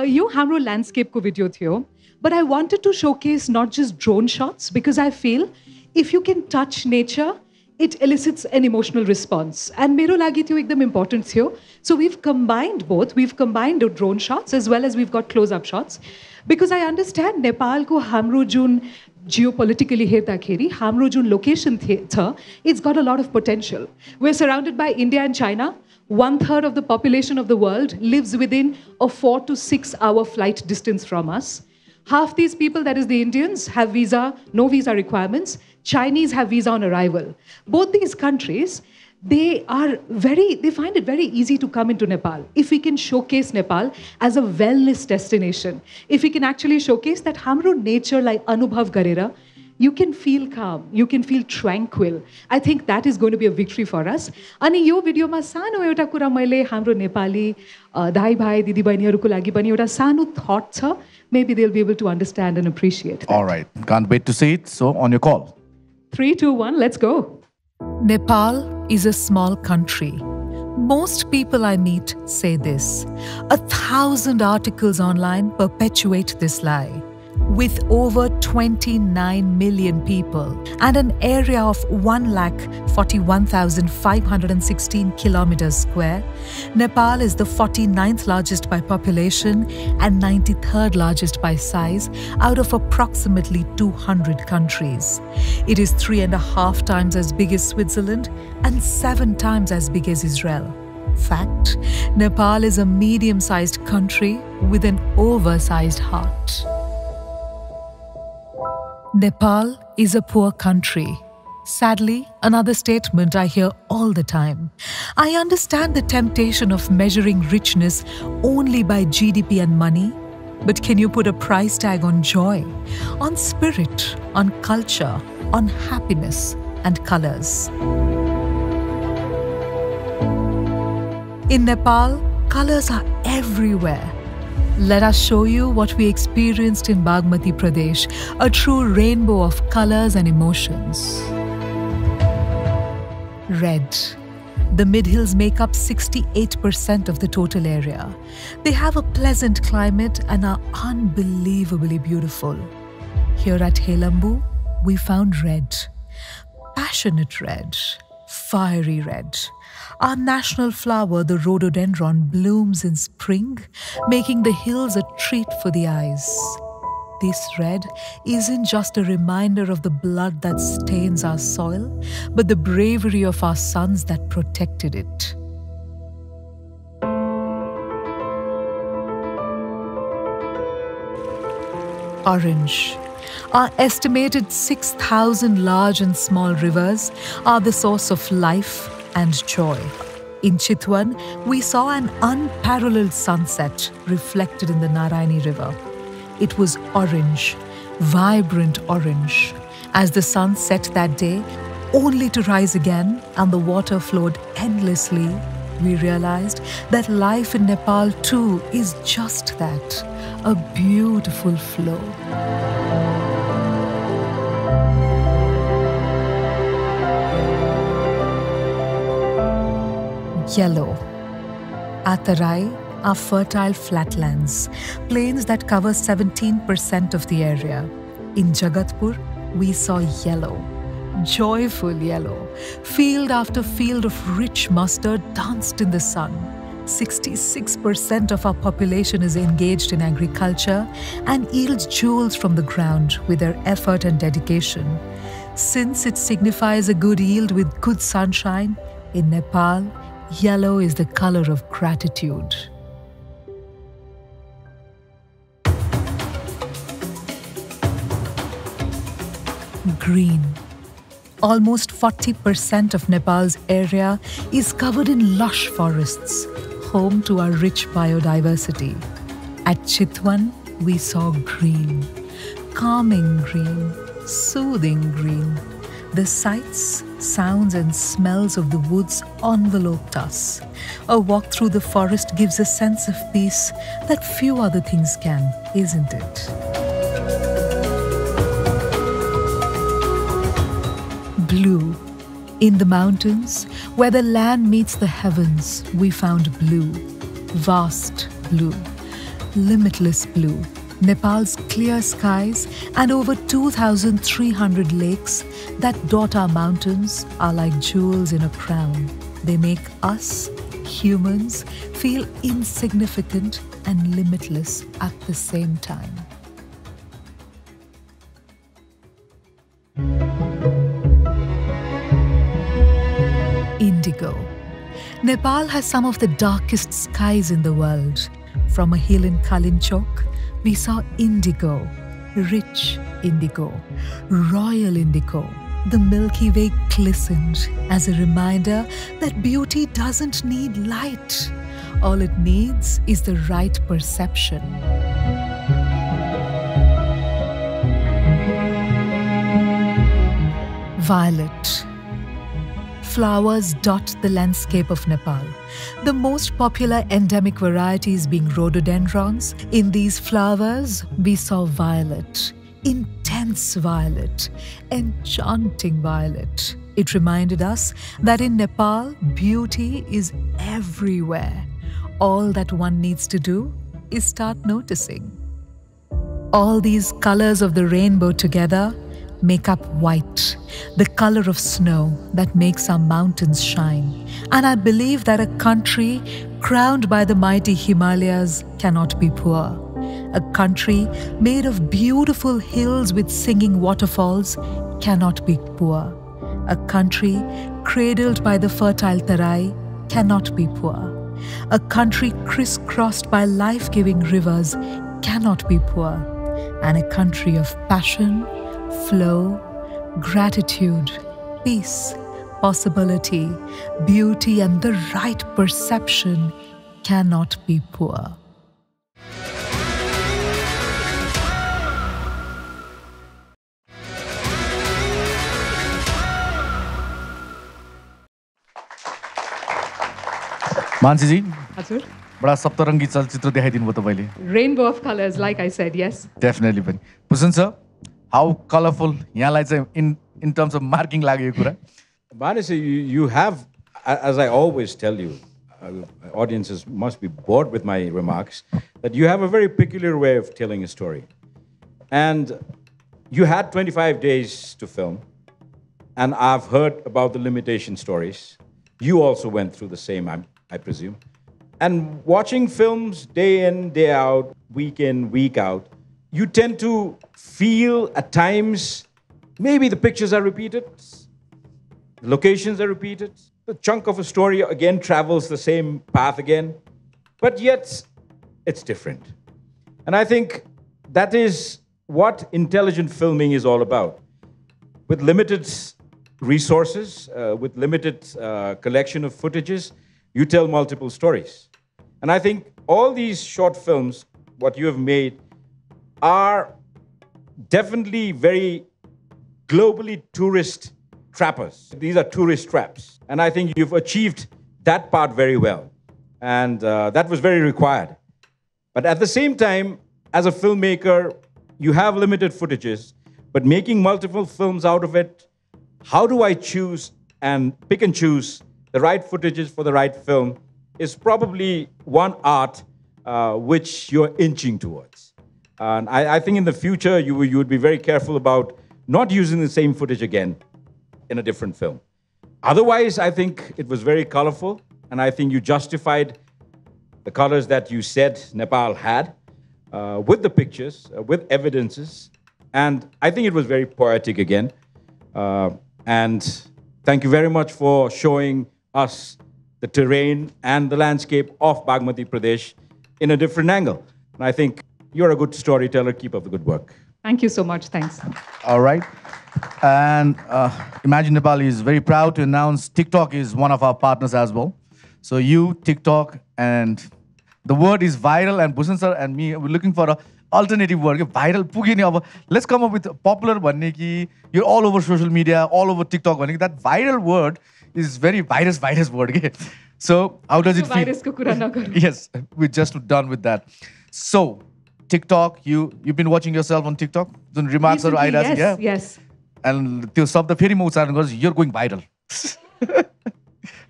यो हाम्रो ल्यान्डस्केपको भिडियो थियो but I wanted to showcase not just drone shots because I feel if you can touch nature it elicits an emotional response and मेरो लागि त्यो एकदम important थियो so we've combined both we've combined the drone shots as well as we've got close up shots because I understand नेपालको हाम्रो जुन geopolitically हेर्दाखेरि हाम्रो जुन लोकेसन छ it's got a lot of potential we're surrounded by India and China 1/3 of the population of the world lives within a 4 to 6 hour flight distance from us half these people that is the Indians have no visa requirements Chinese have visa on arrival both these countries they find it very easy to come into Nepal if we can showcase Nepal as a wellness destination if we can actually showcase that hamro nature like anubhav garera you can feel calm you can feel tranquil I think that is going to be a victory for us ani yo video ma sano euta kura maile hamro nepali dai bhai didi bainiharuko लागि पनि एउटा सानो thought छ maybe they'll be able to understand and appreciate that. All right, can't wait to see it. So on your call. 3, 2, 1, let's go. Nepal is a small country. Most people I meet say this. 1,000 articles online perpetuate this lie. With over 29 million people and an area of 1,41,516 kilometers square, Nepal is the 49th largest by population and 93rd largest by size out of approximately 200 countries. It is 3.5 times as big as Switzerland and 7 times as big as Israel. Fact, Nepal is a medium-sized country with an oversized heart. Nepal is a poor country. Sadly, another statement I hear all the time. I understand the temptation of measuring richness only by GDP and money, but can you put a price tag on joy, on spirit, on culture, on happiness and colors? In Nepal, colors are everywhere. Let us show you what we experienced in Bagmati Pradesh, a true rainbow of colors and emotions. Red. The mid-hills make up 68% of the total area. They have a pleasant climate and are unbelievably beautiful. Here at Helambu, we found red. Passionate red. Fiery red. Our national flower, the rhododendron, blooms in spring, making the hills a treat for the eyes. This red isn't just a reminder of the blood that stains our soil, but the bravery of our sons that protected it. Orange. Our estimated 6,000 large and small rivers are the source of life and joy. In Chitwan, we saw an unparalleled sunset reflected in the Narayani River. It was orange, vibrant orange, as the sun set that day, only to rise again and the water flowed endlessly. We realized that life in Nepal too is just that, a beautiful flow. Yellow. Bhattarai are fertile flatlands, plains that cover 17% of the area. In Jagatpur, we saw yellow, joyful yellow. Field after field of rich mustard danced in the sun. 66% of our population is engaged in agriculture and yields jewels from the ground with their effort and dedication. Since it signifies a good yield with good sunshine, in Nepal, yellow is the color of gratitude. Green. Almost 40% of Nepal's area is covered in lush forests, home to our rich biodiversity. At Chitwan, we saw green, calming green, soothing green. The sights, sounds and smells of the woods enveloped us. A walk through the forest gives a sense of peace that few other things can, isn't it? Blue. In the mountains, where the land meets the heavens, we found blue. Vast blue. Limitless blue. Nepal's clear skies and over 2,300 lakes that dot our mountains are like jewels in a crown. They make us, humans, feel insignificant and limitless at the same time. Indigo. Nepal has some of the darkest skies in the world. From a hill in Kalinchok, we saw indigo, rich indigo, royal indigo. The Milky Way glistened as a reminder that beauty doesn't need light. All it needs is the right perception. Violet. Flowers dot the landscape of Nepal. The most popular endemic varieties being rhododendrons. In these flowers, we saw violet, intense violet, enchanting violet. It reminded us that in Nepal, beauty is everywhere. All that one needs to do is start noticing. All these colors of the rainbow together make up white, the color of snow that makes our mountains shine. And I believe that a country crowned by the mighty Himalayas cannot be poor. A country made of beautiful hills with singing waterfalls cannot be poor. A country cradled by the fertile Tarai cannot be poor. A country crisscrossed by life-giving rivers cannot be poor. And a country of passion, flow, gratitude, peace, possibility, beauty, and the right perception cannot be poor. Mansi जी हजुर बडा सप्तरङ्गी चलचित्र देखाइदिनु भयो तपाईँले Rainbow of colors, like I said, yes. Definitely पनि भूषण सर हाउ कलरफुल यहाँलाई चाहिँ इन टर्म्स अफ मार्किङ लाग्यो यो कुरा Honestly, you have, as I always tell you, audiences must be bored with my remarks, that you have a very peculiar way of telling a story. And you had 25 days to film, and I've heard about the limitation stories. You also went through the same, I presume. And watching films day in, day out, week in, week out, you tend to feel at times maybe the pictures are repeated, the locations are repeated, the chunk of a story again travels the same path again, but yet it's different. And I think that is what intelligent filming is all about. With limited resources, with limited collection of footages, you tell multiple stories. And I think all these short films, what you have made, are definitely very globally tourist trappers. These are tourist traps. And I think you've achieved that part very well. And that was very required. But at the same time, as a filmmaker, you have limited footages, but making multiple films out of it, how do I choose and pick and choose the right footages for the right film is probably one art which you're inching towards. And I think in the future, you would be very careful about not using the same footage again in a different film. Otherwise, I think it was very colorful, and I think you justified the colors that you said Nepal had with the pictures, with evidences, and I think it was very poetic again. And thank you very much for showing us the terrain and the landscape of Bagmati Pradesh in a different angle. And I think you're a good storyteller. Keep up the good work. Thank you so much. Thanks. All right. And Imagine Nepal is very proud to announce TikTok is one of our partners as well. So you, TikTok, and the word is viral, and Bhusan sir and me, we're looking for a alternative word. Viral पुगे नि अब. Let's come up with popular भन्ने कि you're all over social media, all over TikTok भन्ने कि that viral word is very virus word. Okay? So how does it feel? Virus को कुरा नगरौँ. Yes, we're just done with that. So TikTok, you've been watching yourself on TikTok? जुन remarksहरू आइरहेछ, yeah? Yes. And त्यो शब्द फेरि म उच्चारण गर्छु, you're going viral.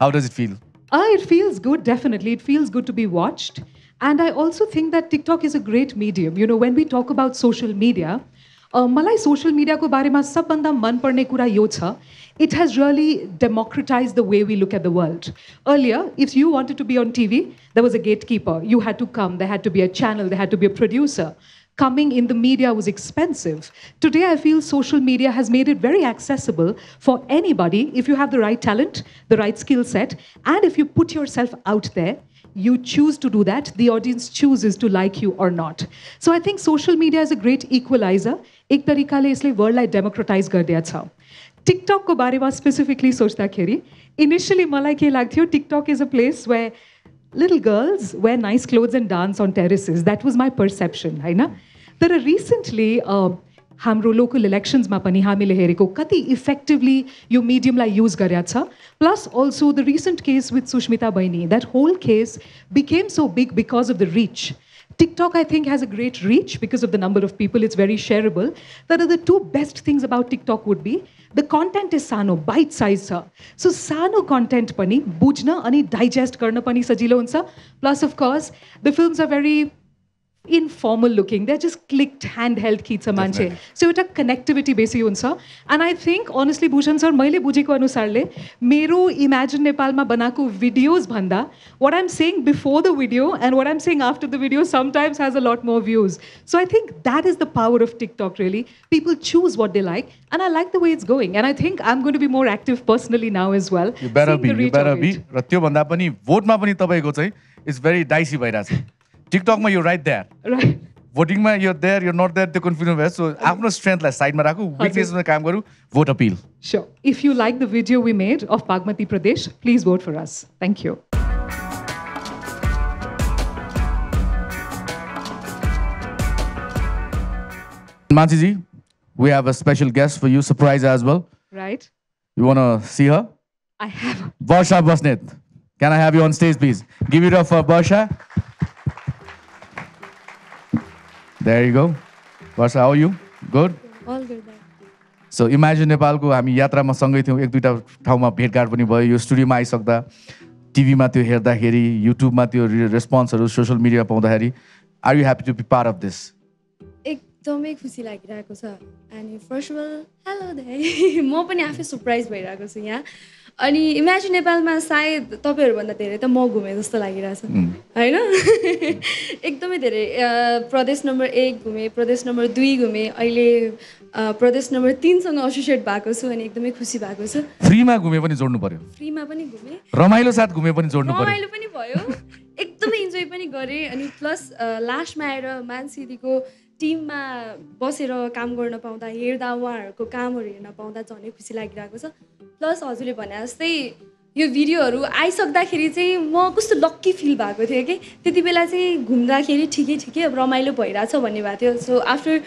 How does it feel? It feels good, definitely. It feels good to be watched. And I also think that TikTok is a great medium. You know, when we talk about social media, मलाई social media को बारेमा सबभन्दा मन पर्ने कुरा यो छ, it has really democratized the way we look at the world. Earlier, if you wanted to be on TV, there was a gatekeeper. You had to come. There had to be a channel. There had to be a producer. Coming in the media was expensive. Today, I feel social media has made it very accessible for anybody if you have the right talent, the right skill set, and if you put yourself out there, you choose to do that, the audience chooses to like you or not. So I think social media is a great equalizer. एक तरिकाले यसले वर्ल्डलाई डेमोक्रेटाइज गरिदिएको छ. टिकटकको बारेमा स्पेसिफिकली सोच्दाखेरि इनिशियली मलाई के लाग्थ्यो, TikTok is a place where little girls wear nice clothes and dance on terraces. That was my perception, हैन? तर recently हाम्रो local elections मा पनि हामीले हेरेको कति effectively यो medium लाई use गरेको छ. Plus also the recent case with Sushmita Baini, that whole case became so big because of the reach. TikTok, I think, has a great reach because of the number of people. It's very shareable. That are the two best things about TikTok would be the content is sano, bite size. So sano content pani bujna ani digest karna pani sajilo huncha. Plus, of course, the films are very informal looking. They're just clicked handheld खिच्छ मान्छे. So एउटा connectivity बेसी हुन्छ. And I think honestly Bhushan sir मैले बुझेको अनुसारले मेरो Imagine नेपालमा बनाएको videos भन्दा what I'm saying before the video and what I'm saying after the video sometimes has a lot more views. So I think that is the power of TikTok really. People choose what they like and I like the way it's going and I think I'm going to be more active personally now as well. You better be. र त्यो भन्दा पनि भोटमा पनि तपाईको चाहिँ it's very dicey भइराछ. TikTokमा you're right there. Right. Votingमा you're there, you're not there, त्यो कन्फ्युजन भयो. So आफ्नो स्ट्रेन्थलाई साइडमा राखौ, विकनेसमा काम गरौ, vote appeal. Sure. If you like the video we made of Bagmati Pradesh, please vote for us. Thank you. Mansi ji, we have a special guest for you, surprise as well. Right. You want to see her? I have. Barsha Basnet. Can I have you on stage, please? Give it up for Barsha. There you go. Barsha, how are you? Good? All good. So Imagine नेपालको हामी यात्रामा सँगै थियौँ, एक दुईटा ठाउँमा भेटघाट पनि भयो. यो स्टुडियोमा आइसक्दा टिभीमा त्यो हेर्दाखेरि, युट्युबमा त्यो रेस्पोन्सहरू सोशल मिडियामा पाउँदाखेरि, are you happy to be part of this? एकदमै खुसी लागिरहेको छ. अनि फर्स्ट अफ अल हेलो दाइ, म पनि आफै सरप्राइज भइरहेको छु यहाँ. अनि इमेजिन नेपालमा सायद तपाईँहरूभन्दा धेरै त म घुमेँ जस्तो लागिरहेछ होइन. एकदमै धेरै प्रदेश नम्बर 1 घुमेँ, प्रदेश नम्बर 2 घुमेँ, अहिले प्रदेश नम्बर 3 सँग एसोसिएट भएको छु अनि एकदमै खुसी भएको छु. फ्रीमा घुमे पनि जोड्नु पर्यो. फ्रीमा पनि घुमेँ, रमाइलो साथ घुमे पनि जोड्नु पर्यो. रमाइलो पनि भयो, एकदमै इन्जोय पनि गरेँ. अनि प्लस लास्टमा आएर मान्छेको टिममा बसेर काम गर्न पाउँदा, हेर्दा उहाँहरूको कामहरू हेर्न पाउँदा झनै खुसी लागिरहेको छ. प्लस हजुरले भने जस्तै यो भिडियोहरू आइसक्दाखेरि चाहिँ म कस्तो लक्की फिल भएको थियो कि त्यति बेला चाहिँ घुम्दाखेरि ठिकै अब रमाइलो भइरहेछ भन्ने भएको थियो. सो आफ्टर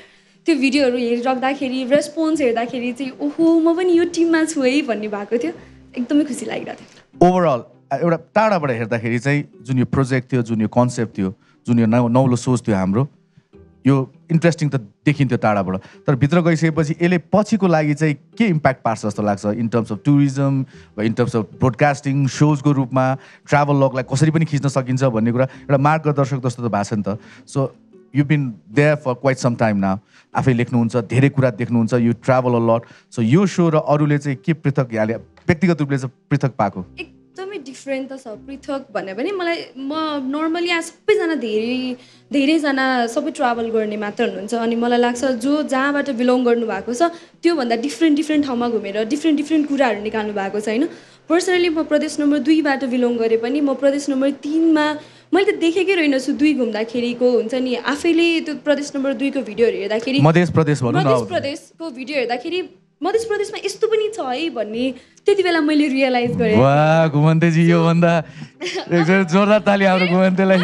त्यो भिडियोहरू हेरिराख्दाखेरि रेस्पोन्स हेर्दाखेरि चाहिँ ओहो म पनि यो टिममा छु है भन्ने भएको थियो. एकदमै खुसी लागिरहेको थियो. ओभरअल एउटा टाढाबाट हेर्दाखेरि चाहिँ जुन यो प्रोजेक्ट थियो, जुन यो कन्सेप्ट थियो, जुन यो नौलो सोच थियो हाम्रो, यो इन्ट्रेस्टिङ त देखिन्थ्यो टाढाबाट. तर भित्र गइसकेपछि यसले पछिको लागि चाहिँ के इम्प्याक्ट पार्छ जस्तो लाग्छ in terms of tourism, in terms of broadcasting सोजको रूपमा ट्राभल लगलाई कसरी पनि खिच्न सकिन्छ भन्ने कुरा एउटा मार्गदर्शक जस्तो त भएको छ नि त. So you been there for quite some time now. आफै लेख्नुहुन्छ, धेरै कुरा देख्नुहुन्छ, you travel a lot. So यो सो र अरूले चाहिँ के पृथक यहाँले व्यक्तिगत रूपले चाहिँ पृथक पाएको? एकदमै डिफ्रेन्ट त छ. पृथक भने पनि म नर्मली यहाँ सबैजना धेरैजना सबै ट्राभल गर्ने मात्र हुनुहुन्छ अनि मलाई लाग्छ जो जहाँबाट बिलोङ गर्नुभएको छ त्योभन्दा डिफ्रेन्ट ठाउँमा घुमेर डिफ्रेन्ट कुराहरू निकाल्नु भएको छ होइन. पर्सनली म प्रदेश नम्बर 2 बाट बिलोङ गरे पनि म प्रदेश नम्बर 3 मा मैले त देखेकै रहेनछु 2 घुम्दाखेरिको हुन्छ नि. आफैले त्यो प्रदेश नम्बर 2 को भिडियोहरू हेर्दाखेरि मध्य प्रदेशको भिडियो हेर्दाखेरि मध्य प्रदेशमा यस्तो पनि छ है भन्ने त्यति बेला मैले रियलाइज गरेँ. वाह घुमन्तेजी, यो भन्दा जोरदार ताली हाम्रो घुमन्तेलाई.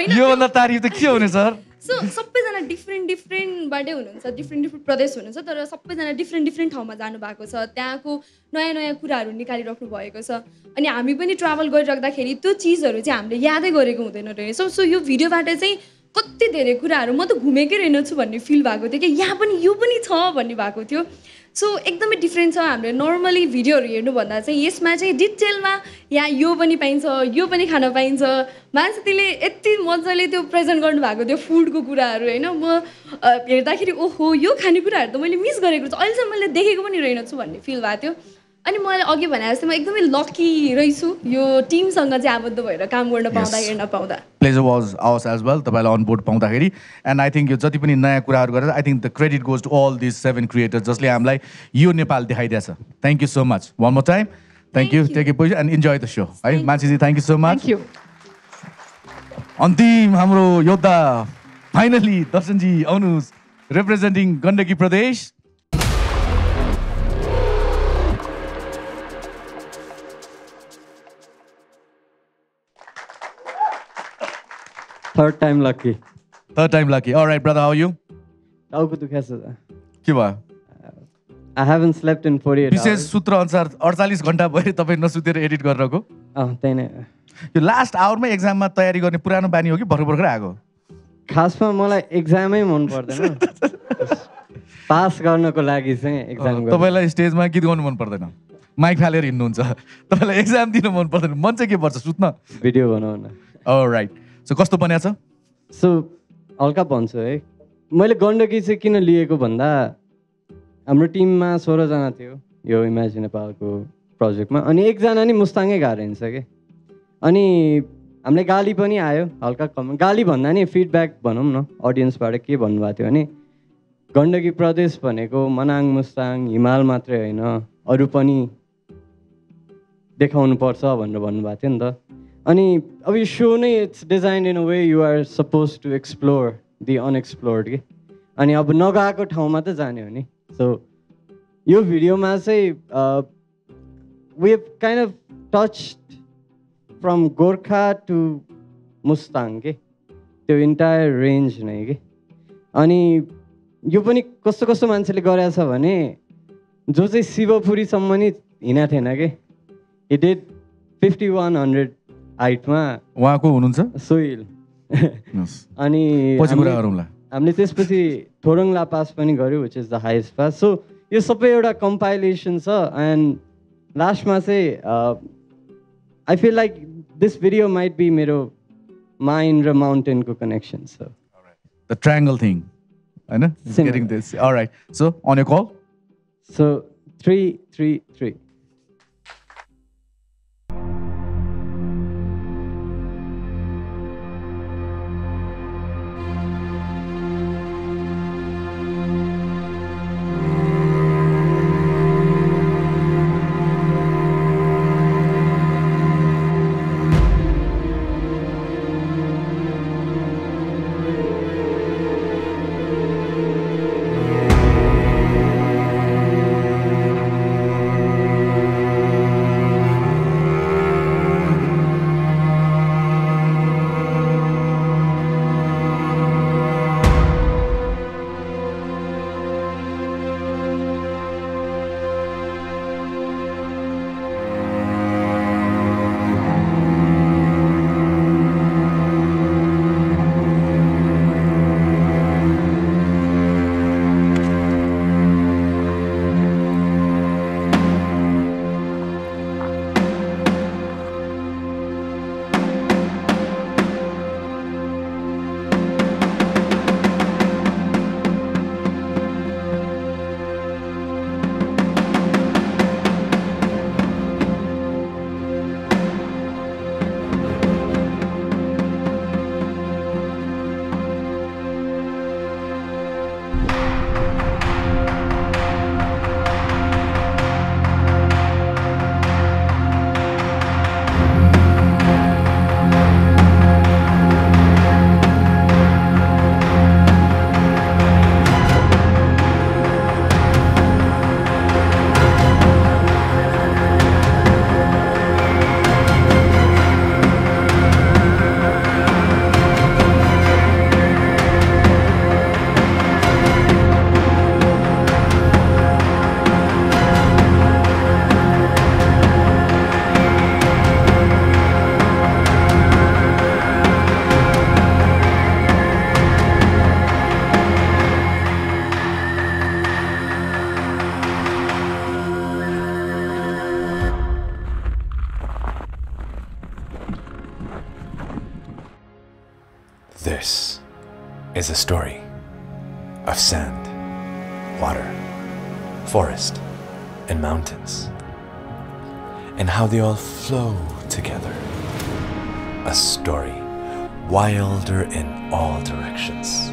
यो भन्दा तारिफ त के हुने सर? सो सबैजना डिफ्रेन्टबाटै हुनुहुन्छ, डिफ्रेन्ट प्रदेश हुनुहुन्छ, तर सबैजना डिफ्रेन्ट ठाउँमा जानुभएको छ. त्यहाँको नयाँ कुराहरू निकालिराख्नु भएको छ अनि हामी पनि ट्राभल गरिराख्दाखेरि त्यो चिजहरू चाहिँ हामीले यादै गरेको हुँदैन रहेछ. सो यो भिडियोबाट चाहिँ कति धेरै कुराहरू म त घुमेकै रहेनछु भन्ने फिल भएको थियो कि यहाँ पनि यो पनि छ भन्ने भएको थियो. सो एकदमै डिफ्रेन्ट छ. हामीले नर्मली भिडियोहरू हेर्नुभन्दा चाहिँ यसमा चाहिँ डिटेलमा यहाँ यो पनि पाइन्छ, यो पनि खान पाइन्छ. मान्छेले यति मजाले त्यो प्रेजेन्ट गर्नुभएको थियो फुडको कुराहरू होइन. म हेर्दाखेरि ओहो यो खानेकुराहरू त मैले मिस गरेको छु, अहिलेसम्म मैले देखेको पनि रहेनछु भन्ने फिल भएको थियो. अनि मैले अघि भने जस्तै म एकदमै लकी रहेछु यो टिमसँग चाहिँ आबद्ध भएर काम गर्न पाउँदा, हेर्न पाउँदा. Pleasure was ours as well तपाईँलाई अन बोर्ड पाउँदाखेरि. एन्ड आई थिङ्क यो जति पनि नयाँ कुराहरू गरेर I think the credit goes to all this 7 creators जसले हामीलाई यो नेपाल देखाइदिएछ. Thank you so much one more time. Thank you. Take a position and enjoy the show है. मान्छेजी थ्याङ्क यू सो मच. अन्तिम हाम्रो योद्धा फाइनली दर्शनजी आउनुहोस् रिप्रेजेन्टिङ गण्डकी प्रदेश. Third time lucky. All right, brother, how are you? टाउको दुखेछ त. के भयो? I haven't slept in 48 hours. विशेष सूत्र अनुसार 48 घण्टा भयो तपाईँ नसुतेर एडिट गरेको? त्यही नै. यो लास्ट आवरमा एक्जाममा तयारी गर्ने पुरानो बानी हो कि भर्खर आएको? खासमा मलाई एक्जामै मन पर्दैन. पास गर्नको लागि चाहिँ एक्जाम गर्नु. तपाईँलाई स्टेजमा गीत गाउनु मन पर्दैन, माइक फालेर हिँड्नुहुन्छ, तपाईँलाई एक्जाम दिन मन पर्दैन, मन चाहिँ के पर्छ? सुत्न, भिडियो बनाउन. अलराइट. सो कस्तो बनिएको छ? सो हल्का भन्छु है मैले गण्डकी चाहिँ किन लिएको भन्दा हाम्रो टिममा 16 जना थियो यो इमेजिन नेपालको प्रोजेक्टमा अनि एकजना नि मुस्ताङै गएर हिँड्छ कि अनि हामीले गाली पनि आयो हल्का कम गाली भन्दा नि फिडब्याक भनौँ न अडियन्सबाट के भन्नुभएको थियो भने गण्डकी प्रदेश भनेको मनाङ मुस्ताङ हिमाल मात्रै होइन अरू पनि देखाउनु पर्छ भनेर भन्नुभएको थियो नि त अनि अब यो सो नै it's design in a way you are suppose to explore the unexplored कि अनि अब नगएको ठाउँमा त जाने हो नि सो यो भिडियोमा चाहिँ we have kind of touched from Gorkha to Mustang के त्यो इन्टायर रेन्ज नै कि अनि यो पनि कस्तो कस्तो मान्छेले गरेछ भने जो चाहिँ शिवपुरीसम्म नि हिँडेको थिएन कि हि डिड 5100 हाइटमा उहाँको हुनुहुन्छ सोइल अनि हामीले त्यसपछि थोरङ ला पास पनि गऱ्यौँ which is the highest pass so यो सबै एउटा कम्पाइलेसन छ एन्ड लास्टमा चाहिँ I feel like this video might be मेरो माइन्ड र माउन्टेनको कनेक्सन छ द ट्रायंगल थिङ हैन getting this alright so on your call so 333 This is a story of sand, water, forest, and mountains, and how they all flow together. A story wilder in all directions,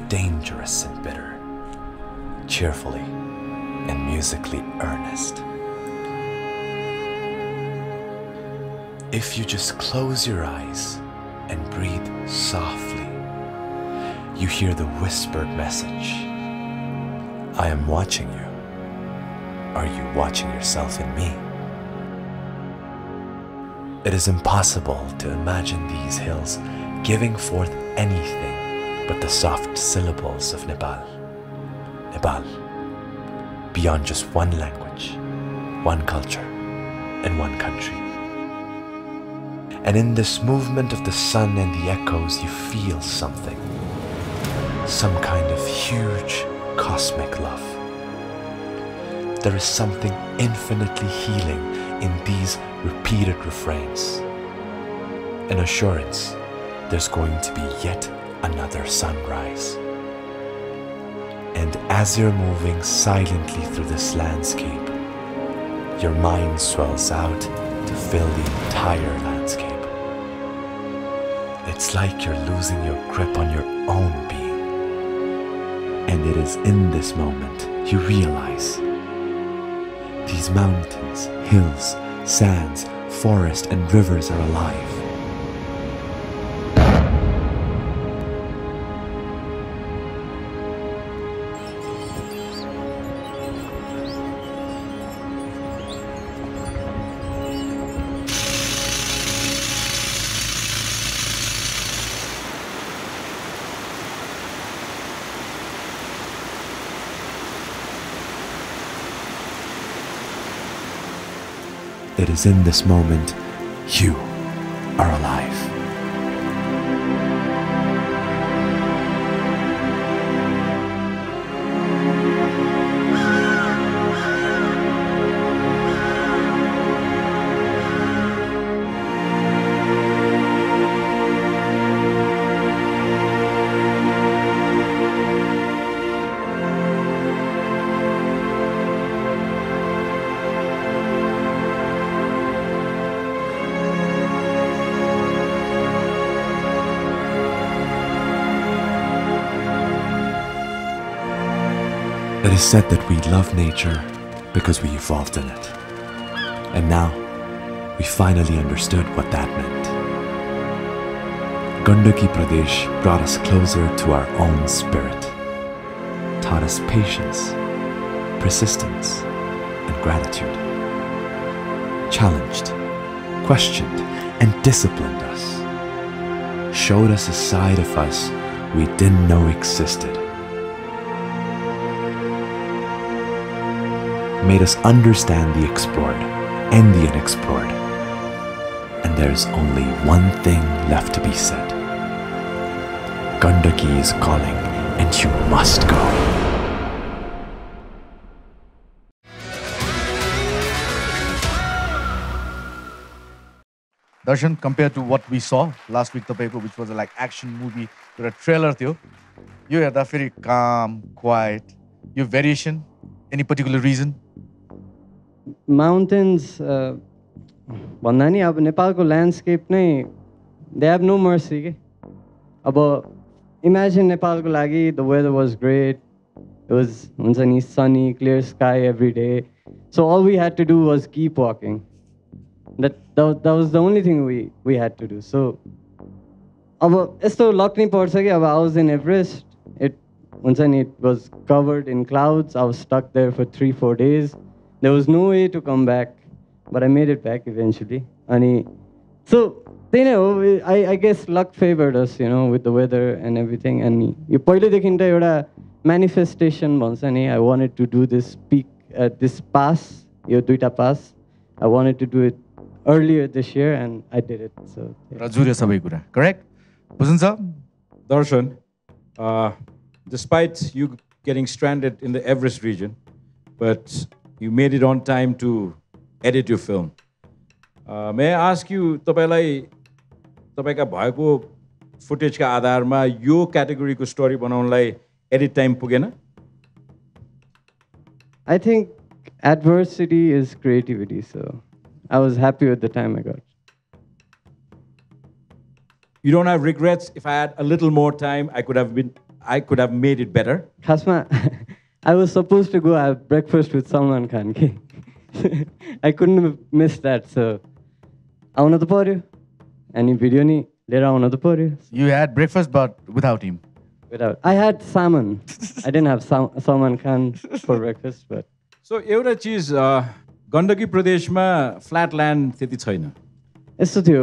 dangerous and bitter, cheerfully and musically earnest. If you just close your eyes and breathe softly, you hear the whispered message. I am watching you. Are you watching yourself in me? It is impossible to imagine these hills giving forth anything but the soft syllables of Nepal. Nepal, beyond just one language, one culture, and one country. And in this movement of the sun and the echoes, you feel something. Some kind of huge cosmic love. There is something infinitely healing in these repeated refrains. An assurance there's going to be yet another. another sunrise. And as you're moving silently through this landscape, your mind swells out to fill the entire landscape. It's like you're losing your grip on your own being. And it is in this moment you realize these mountains, hills, sands, forests, and rivers are alive. It is in this moment you are alive. It is said that we love nature because we evolved in it. And now, we finally understood what that meant. Gandaki Pradesh brought us closer to our own spirit, taught us patience, persistence, and gratitude, challenged, questioned, and disciplined us, showed us a side of us we didn't know existed, made us understand the explored and the unexplored. And there's only one thing left to be said. Gandaki is calling, and you must go. Darshan, compared to what we saw last week, which was a like action movie with a trailer, you had a very calm, quiet. Your variation, any particular reason? Mountains, भन्दा नि अब नेपालको ल्यान्डस्केप नै दे हेभ नो मर्सी के अब इमेजिन नेपालको लागि the weather was great it was हुन्छ नि sunny clear sky every day so all we had to do was keep walking that was the only thing we had to do. So अब यस्तो लक नै पर्छ कि अब I was in Everest, it was covered in clouds. I was stuck there for 3-4 days. There was no way to come back, but I made it back eventually. And so I guess luck favored us, with the weather and everything. And you पहिलेदेखि त एउटा manifestation भन्छ नि, I wanted to do this peak, this pass, यो दुईटा pass. I wanted to do it earlier this year, and I did it. So Rajurya sabai कुरा, correct? Bhusan sir? Darshan, despite you getting stranded in the Everest region, but you made it on time to edit your film. May I ask you, तपाईका भएको फुटेजका आधारमा यो क्याटेगोरीको स्टोरी बनाउनलाई edit time पुगेन? I think adversity is creativity, so I was happy with the time I got. You don't have regrets? If I had a little more time, I could have made it better. Khasma, I was supposed to go have breakfast with Salman Khan. I couldn't have missed that, so आउन त पर्यो. Any video ni लिएर आउन त पर्यो. You had breakfast but without him. Without. I had salmon. I didn't have Salman Khan for breakfast, but. So एउटा चीज गण्डकी प्रदेशमा फ्ल्याट ल्यान्ड त्यति छैन. यस्तो थियो,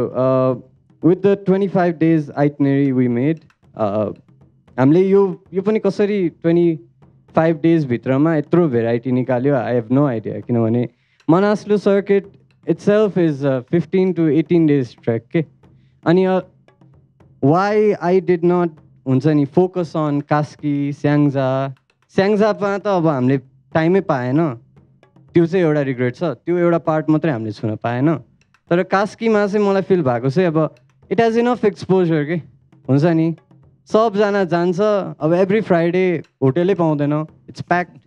with the 25 days itinerary we made, हामीले यो पनि कसरी 25 days भित्रमा यत्रो भेराइटी निकाल्यो, I have no idea. किनभने Manaslu circuit itself is 15 to 18 days trek के. अनि why I did not हुन्छ नि focus on कास्की, स्याङ्जामा त अब हामीले टाइमै पाएन. त्यो चाहिँ एउटा रिग्रेट छ. त्यो एउटा पार्ट मात्रै हामीले छुन पाएन. तर कास्कीमा चाहिँ मलाई फिल भएको चाहिँ अब इट हेज इनफ एक्सपोजर के हुन्छ नि. सबजना जान्छ अब एभ्री फ्राइडे होटेलै पाउँदैन इट्स प्याक्ड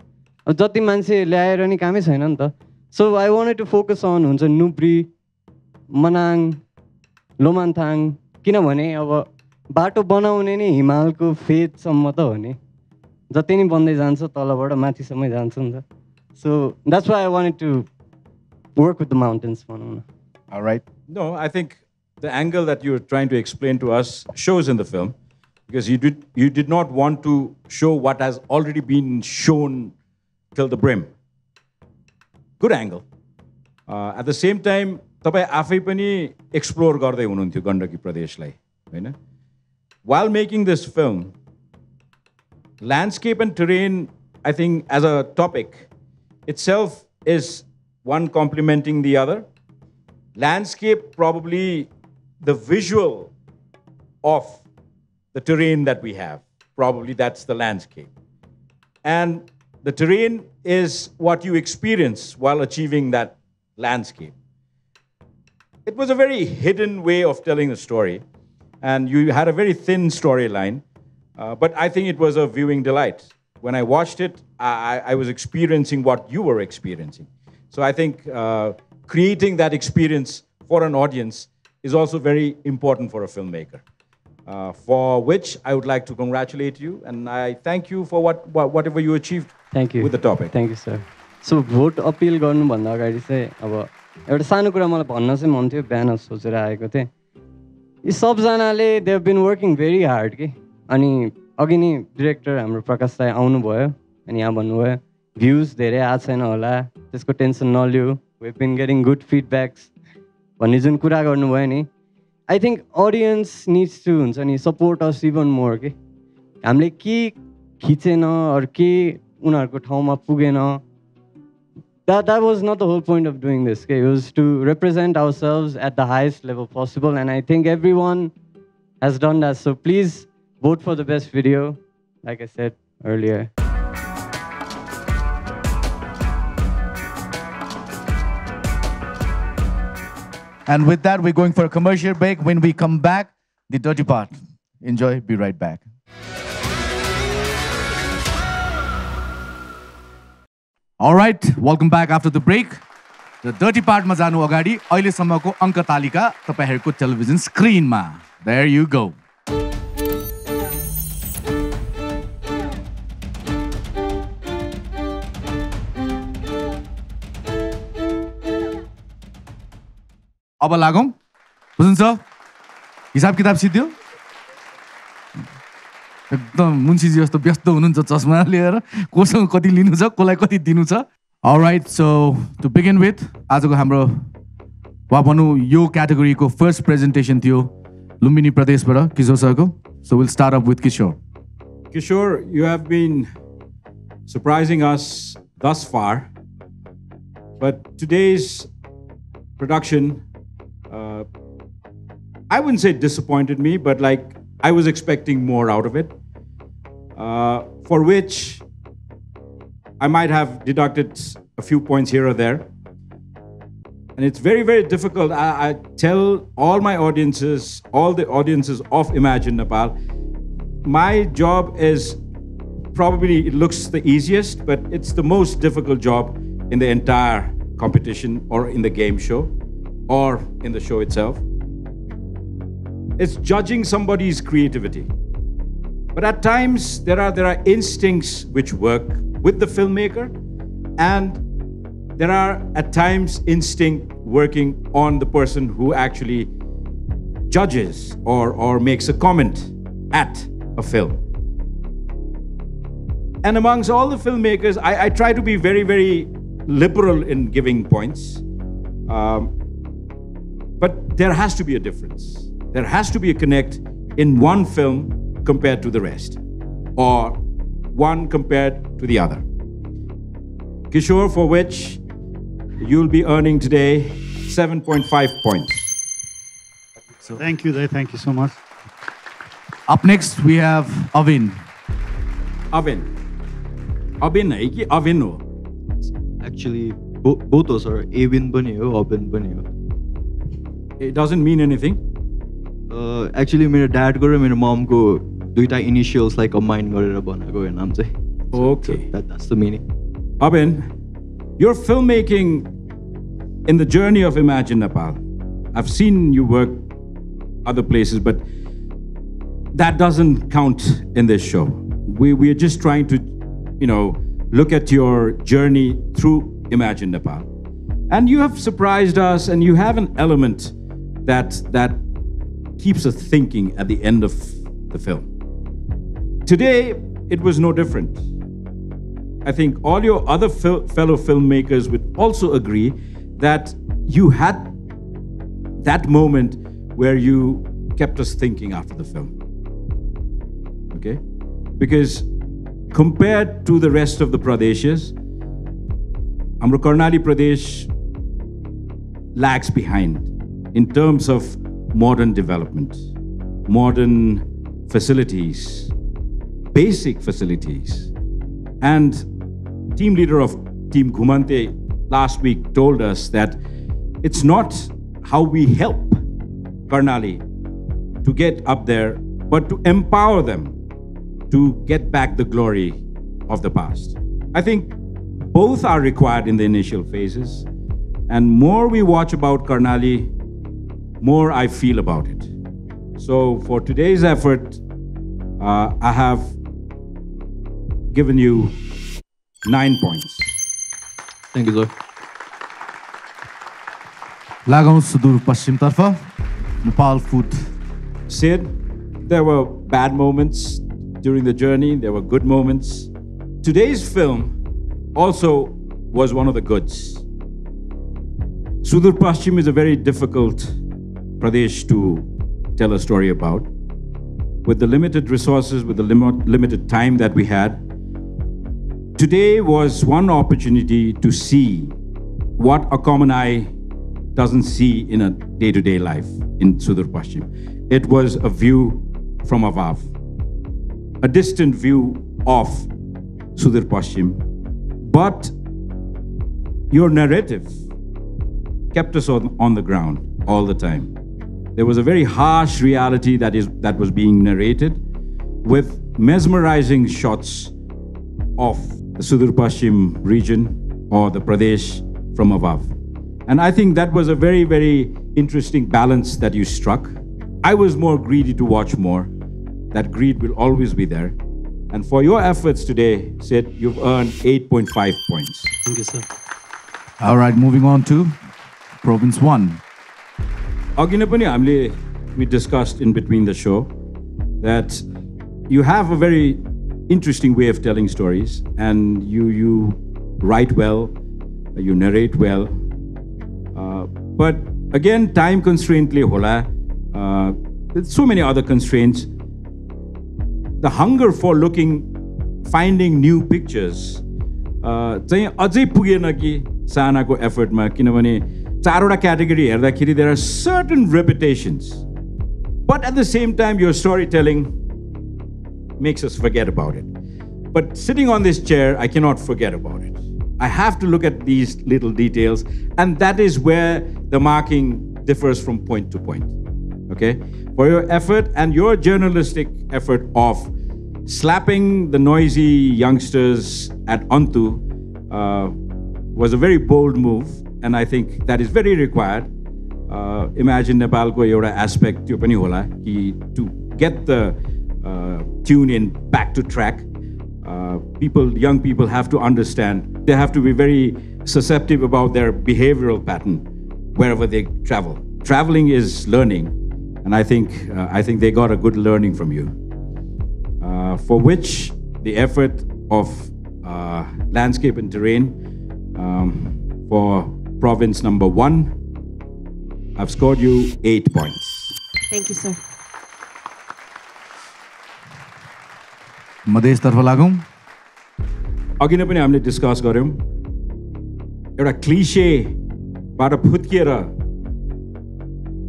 अब जति मान्छे ल्याएर नि कामै छैन नि त so I wanted to focus on हुन्छ नुब्री मनाङ लोमान्थाङ किनभने अब बाटो बनाउने नि हिमालको फेदसम्म त हो नि जति नि बन्दै जान्छ तलबाट माथिसम्म जान्छ नि त so that's why I wanted to work with the mountains भनौँ न All right. No, I think the angle that you're trying to explain to us shows in the film because you did not want to show what has already been shown till the brim. Good angle. At the same time, तपाईँ आफै पनि एक्सप्लोर गर्दै हुनुहुन्थ्यो गण्डकी प्रदेशलाई हैन While making this film, landscape and terrain, I think as a topic itself is one complementing the other. Landscape, probably the visual of the terrain that we have. Probably that's the landscape. And the terrain is what you experience while achieving that landscape. It was a very hidden way of telling the story. And you had a very thin storyline. But I think it was a viewing delight. When I watched it, I was experiencing what you were experiencing. So I think creating that experience for an audience is also very important for a filmmaker, for which I would like to congratulate you, and I thank you for whatever you achieved Thank you. with the topic. Thank you, sir. So vote appeal गर्नुभन्दा अगाडि चाहिँ अब एउटा सानो कुरा मलाई भन्न चाहिँ मन थियो बिहान सोचेर आएको थिएँ यी सबजनाले they have been working very hard कि अनि अघि नि डिरेक्टर हाम्रो प्रकाश दाइ आउनुभयो अनि यहाँ भन्नुभयो भ्युज धेरै आएको छैन होला त्यसको टेन्सन नलियो we been getting good feedbacks भन्ने जुन कुरा गर्नुभयो नि I think audience needs to हुन्छ नि सपोर्ट अस इभन मोर कि हामीले के खिचेन अरू के उनीहरूको ठाउँमा पुगेन that was not the whole point of doing this. Okay? It was to represent ourselves at the highest level possible, and I think everyone has done that. So please vote for the best video, like I said earlier. And with that, we're going for a commercial break. When we come back, the dirty part. Enjoy, be right back. All right, welcome back after the break. The dirty part ma janu agadi अहिले सम्मको अंक तालिका तपाईहरुको टेलिभिजन स्क्रिनमा. There you go. अब लागौं. बुझ्नुहुन्छ? हिसाब किताब सिद्धियो? एकदम मुन्सीजी जस्तो व्यस्त हुनुहुन्छ चस्मा लिएर कोसँग कति लिनु छ कोलाई कति दिनु छ alright so to begin with आजको हाम्रो वा भनौँ यो क्याटेगोरीको फर्स्ट प्रेजेन्टेसन थियो लुम्बिनी प्रदेशबाट किशोर सरको so will start up with Kishore Kishore, you have been surprising us thus far, but today's production, I wouldn't say disappointed me, but like I was expecting more out of it, for which I might have deducted a few points here or there. And it's very, very difficult. I tell all my audiences, all the audiences of Imagine Nepal, my job is probably, it looks the easiest, but it's the most difficult job in the entire competition or in the game show or in the show itself. It's judging somebody's creativity. But at times, there are instincts which work with the filmmaker, and there are at times instinct working on the person who actually judges or makes a comment at a film. And amongst all the filmmakers, I try to be very, very liberal in giving points. But there has to be a difference. There has to be a connect in one film compared to the rest, or one compared to the other. Kishore, for which you'll be earning today 7.5 points. So thank you, thank you so much. Up next, we have Avin. Avin. Avin hai ki Avin ho? Actually, both are Avin bani ho, Avin bani ho. It doesn't mean anything. Actually, my dad ko and my mom ko दुईटा इनिसियल्स लाइक कम्बाइन गरेर बनाएको यो नाम चाहिँ Okay. That's the meaning. Abin, you're filmmaking in the journey of Imagine Nepal. I've seen you work other places, but that doesn't count in this show. We are just trying to, look at your journey through Imagine Nepal. And you have surprised us, and you have an element that keeps us thinking at the end of the film. Today, it was no different. I think all your other fellow filmmakers would also agree that you had that moment where you kept us thinking after the film. Okay? Because compared to the rest of the Pradeshas, Amra Karnali Pradesh lags behind in terms of modern development, modern facilities, basic facilities. And team leader of Team Ghumante last week told us that it's not how we help Karnali to get up there, but to empower them to get back the glory of the past. I think both are required in the initial phases. And more we watch about Karnali, more I feel about it. So for today's effort, I have given you 9 points. Thank you, sir. लागौँ सुदूर पश्चिमतर्फ Nepal food. Sid, there were bad moments during the journey. There were good moments. Today's film also was one of the goods. Sudur Paschim is a very difficult Pradesh to tell a story about. With the limited resources, with the limited time that we had, today was one opportunity to see what a common eye doesn't see in a day-to-day life in Sudur Paschim. It was a view from above, a distant view of Sudur Paschim. But your narrative kept us on the ground all the time. There was a very harsh reality that was being narrated with mesmerizing shots of the Sudur Paschim region or the Pradesh from above. And I think that was a very, very interesting balance that you struck. I was more greedy to watch more. That greed will always be there. And for your efforts today, Sid, you've earned 8.5 points. Thank you, sir. All right, moving on to Province 1. Agni, we discussed in between the show that you have a very interesting way of telling stories, and you write well, you narrate well. But again, time constraintly hola. There's so many other constraints. The hunger for finding new pictures चाहिँ अझै पुगेन कि सानाको एफर्टमा, किनभने चारवटा क्याटेगोरी हेर्दाखेरि there are certain repetitions, but at the same time your storytelling makes us forget about it. But sitting on this chair, I cannot forget about it. I have to look at these little details, and that is where the marking differs from point to point. Okay? For your effort and your journalistic effort of slapping the noisy youngsters at Antu was a very bold move, and I think that is very required. Imagine Nepal ko euta aspect tyo pani hola ki to get the tune in back to track. Young people have to understand. They have to be very susceptible about their behavioral pattern wherever they travel. Traveling is learning, and I think they got a good learning from you. For which the effort of landscape and terrain for province number 1, I've scored you 8 points. Thank you, sir. मधेसतर्फ लागौँ। अघि नै पनि हामीले डिस्कस गर्यौँ, एउटा क्लिशेबाट फुत्किएर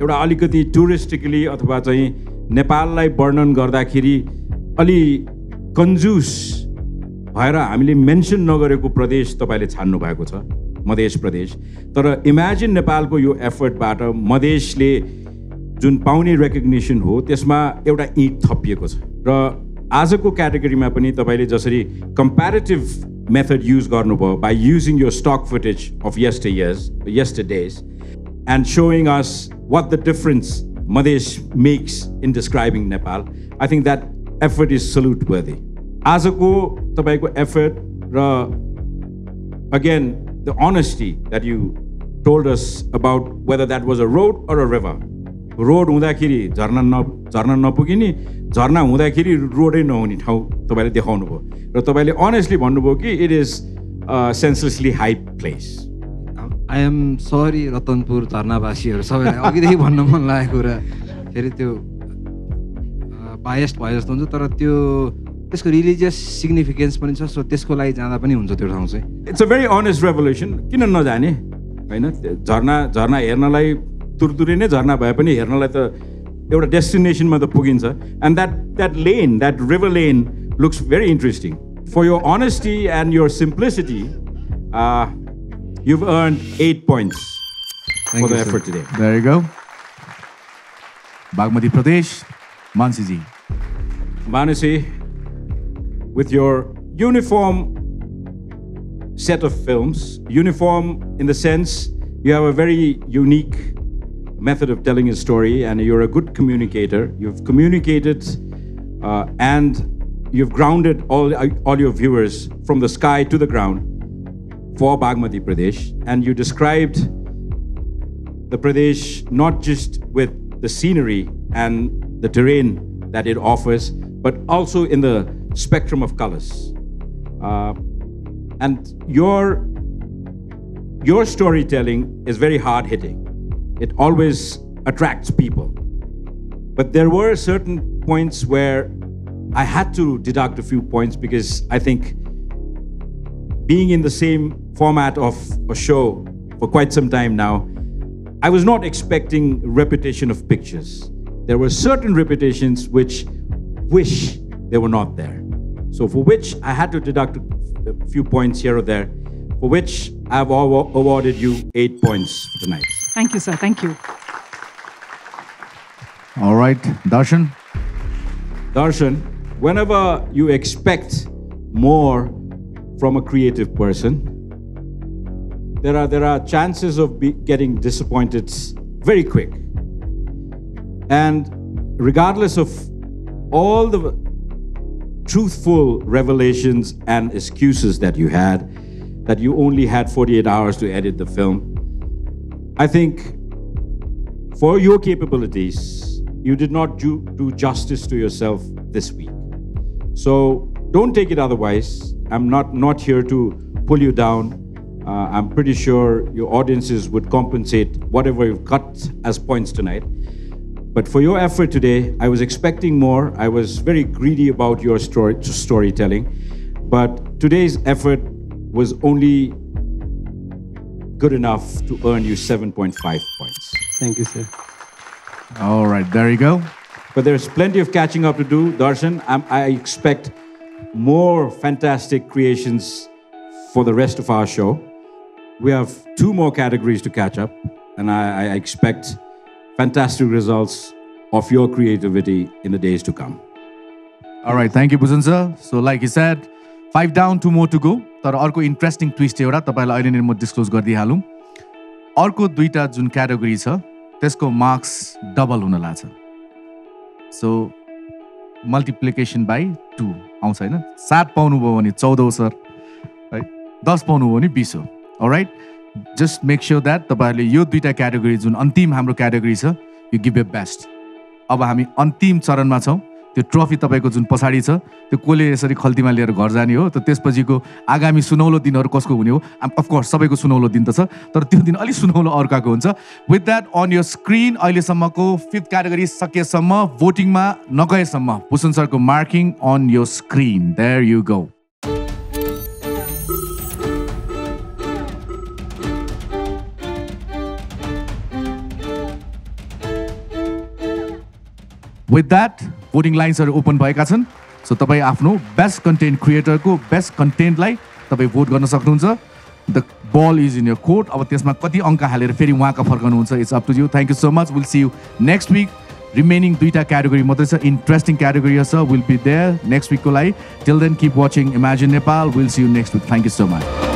एउटा अलिकति टुरिस्टिकली अथवा चाहिँ नेपाललाई वर्णन गर्दाखेरि अलि कन्जुस भएर हामीले मेन्सन नगरेको प्रदेश तपाईँले छान्नु भएको छ, मधेस प्रदेश। तर इमेजिन नेपालको यो एफर्टबाट मधेसले जुन पाउने रेकग्निसन हो त्यसमा एउटा इँट थपिएको छ। र आजको क्याटेगोरीमा पनि तपाईँले जसरी कम्प्यारेटिभ मेथड युज गर्नुभयो by using your stock footage of yesterdays and showing us what the difference Madesh makes in describing Nepal. I think that effort is salute worthy. Azako tapaiko effort ra again the honesty that you told us about whether that was a road or a river. Road हुँदाखेरि झर्ना नपुगिने, झर्ना हुँदाखेरि रोडै नहुने ठाउँ तपाईले देखाउनु भयो र तपाईले honestly भन्नुभयो कि it is a senselessly high place. I am sorry Ratanpur झरनावासीहरू सबैलाई अघिदेखि भन्न मन लागेको कुरा फेरि त्यो बायस्ड भयो जस्तो हुन्छ तर त्यो त्यसको रिलिजियस सिग्निफिकेन्स पनि छ सो त्यसको लागि जाँदा पनि हुन्छ त्यो ठाउँ चाहिँ it's a very honest revolution किन नजाने हैन झरना हेर्नलाई तुरतुरे नै झरना भए पनि हेर्नलाई त एउटा डेस्टिनेसनमा त पुगिन्छ and that lane that river lane looks very interesting for your honesty and your simplicity. You've earned 8 points for the effort today. There you go. Bagmati Pradesh, Mansiji. Manasi, with your uniform set of films, uniform in the sense you have a very unique method of telling a story and you're a good communicator. You've communicated and you've grounded all your viewers from the sky to the ground for Bagmati Pradesh, and you described the Pradesh not just with the scenery and the terrain that it offers, but also in the spectrum of colors. And your storytelling is very hard-hitting. It always attracts people. But there were certain points where I had to deduct a few points because I think being in the same format of a show for quite some time now, I was not expecting repetition of pictures. There were certain repetitions which wish they were not there. So for which I had to deduct a few points here or there, for which I've awarded you 8 points tonight. Thank you, sir. Thank you. All right, Darshan. Darshan, whenever you expect more from a creative person, there are chances of getting disappointed very quick. And regardless of all the truthful revelations and excuses that you had, that you only had 48 hours to edit the film, I think for your capabilities, you did not do justice to yourself this week. So don't take it otherwise. I'm not here to pull you down. I'm pretty sure your audiences would compensate whatever you've cut as points tonight. But for your effort today, I was expecting more. I was very greedy about your storytelling. But today's effort was only good enough to earn you 7.5 points. Thank you, sir. All right, there you go. But there's plenty of catching up to do, Darshan. I expect more fantastic creations for the rest of our show. We have 2 more categories to catch up, and I expect fantastic results of your creativity in the days to come. All right, thank you, Bhusan sir. So like he said, 5 down, 2 more to go. तर अर्को इन्ट्रेस्टिङ ट्विस्ट एउटा तपाईलाई अहिले नै म डिस्क्लोज गरिदिइहालौँ. अर्को 2टा जुन क्याटेगोरी छ त्यसको मार्क्स डबल हुन लाग्छ. सो मल्टिप्लिकेसन बाई 2 आउँछ हैन. 7 पाउनुभयो भने 14 हो सर, है. 10 पाउनुभयो भने 20 हो. All right, just make sure that तपाईहरुले यो 2टा क्याटेगोरी जुन अन्तिम हाम्रो क्याटेगोरी छ, यु गिभ योर बेस्ट. अब हामी अन्तिम चरणमा छौँ. त्यो ट्रफी तपाईको जुन पछाडी छ त्यो कोले यसरी खल्तीमा लिएर घर जाने हो. त त्यसपछिको आगामी सुनौलो दिनहरु कसको हुने हो? अफ कोर्स सबैको सुनौलो दिन त छ, तर त्यो दिन अलि सुनौलो अर्काको हुन्छ. With that on your screen अहिलेसम्मको 5th क्याटेगोरी सकेसम्म, भोटिङमा नगएसम्म भूषण सरको marking on your screen. There you go. With that, voting lines are open भएका छन्. सो तपाई आफ्नो बेस्ट कन्टेन्ट क्रिएटरको बेस्ट कन्टेन्टलाई तपाई भोट गर्न सक्नुहुन्छ. The ball is in your court. अब त्यसमा कति अङ्क हालेर फेरि उहाँका फर्कनुहुन्छ, it's up to you. Thank you so much. Will see you next week remaining 2टा क्याटेगोरी मात्रै छ इन्ट्रेस्टिङ क्याटेगोरी छ विल बी देयर नेक्स्ट विकको लागि till then keep watching imagine Nepal will see you next week thank you so much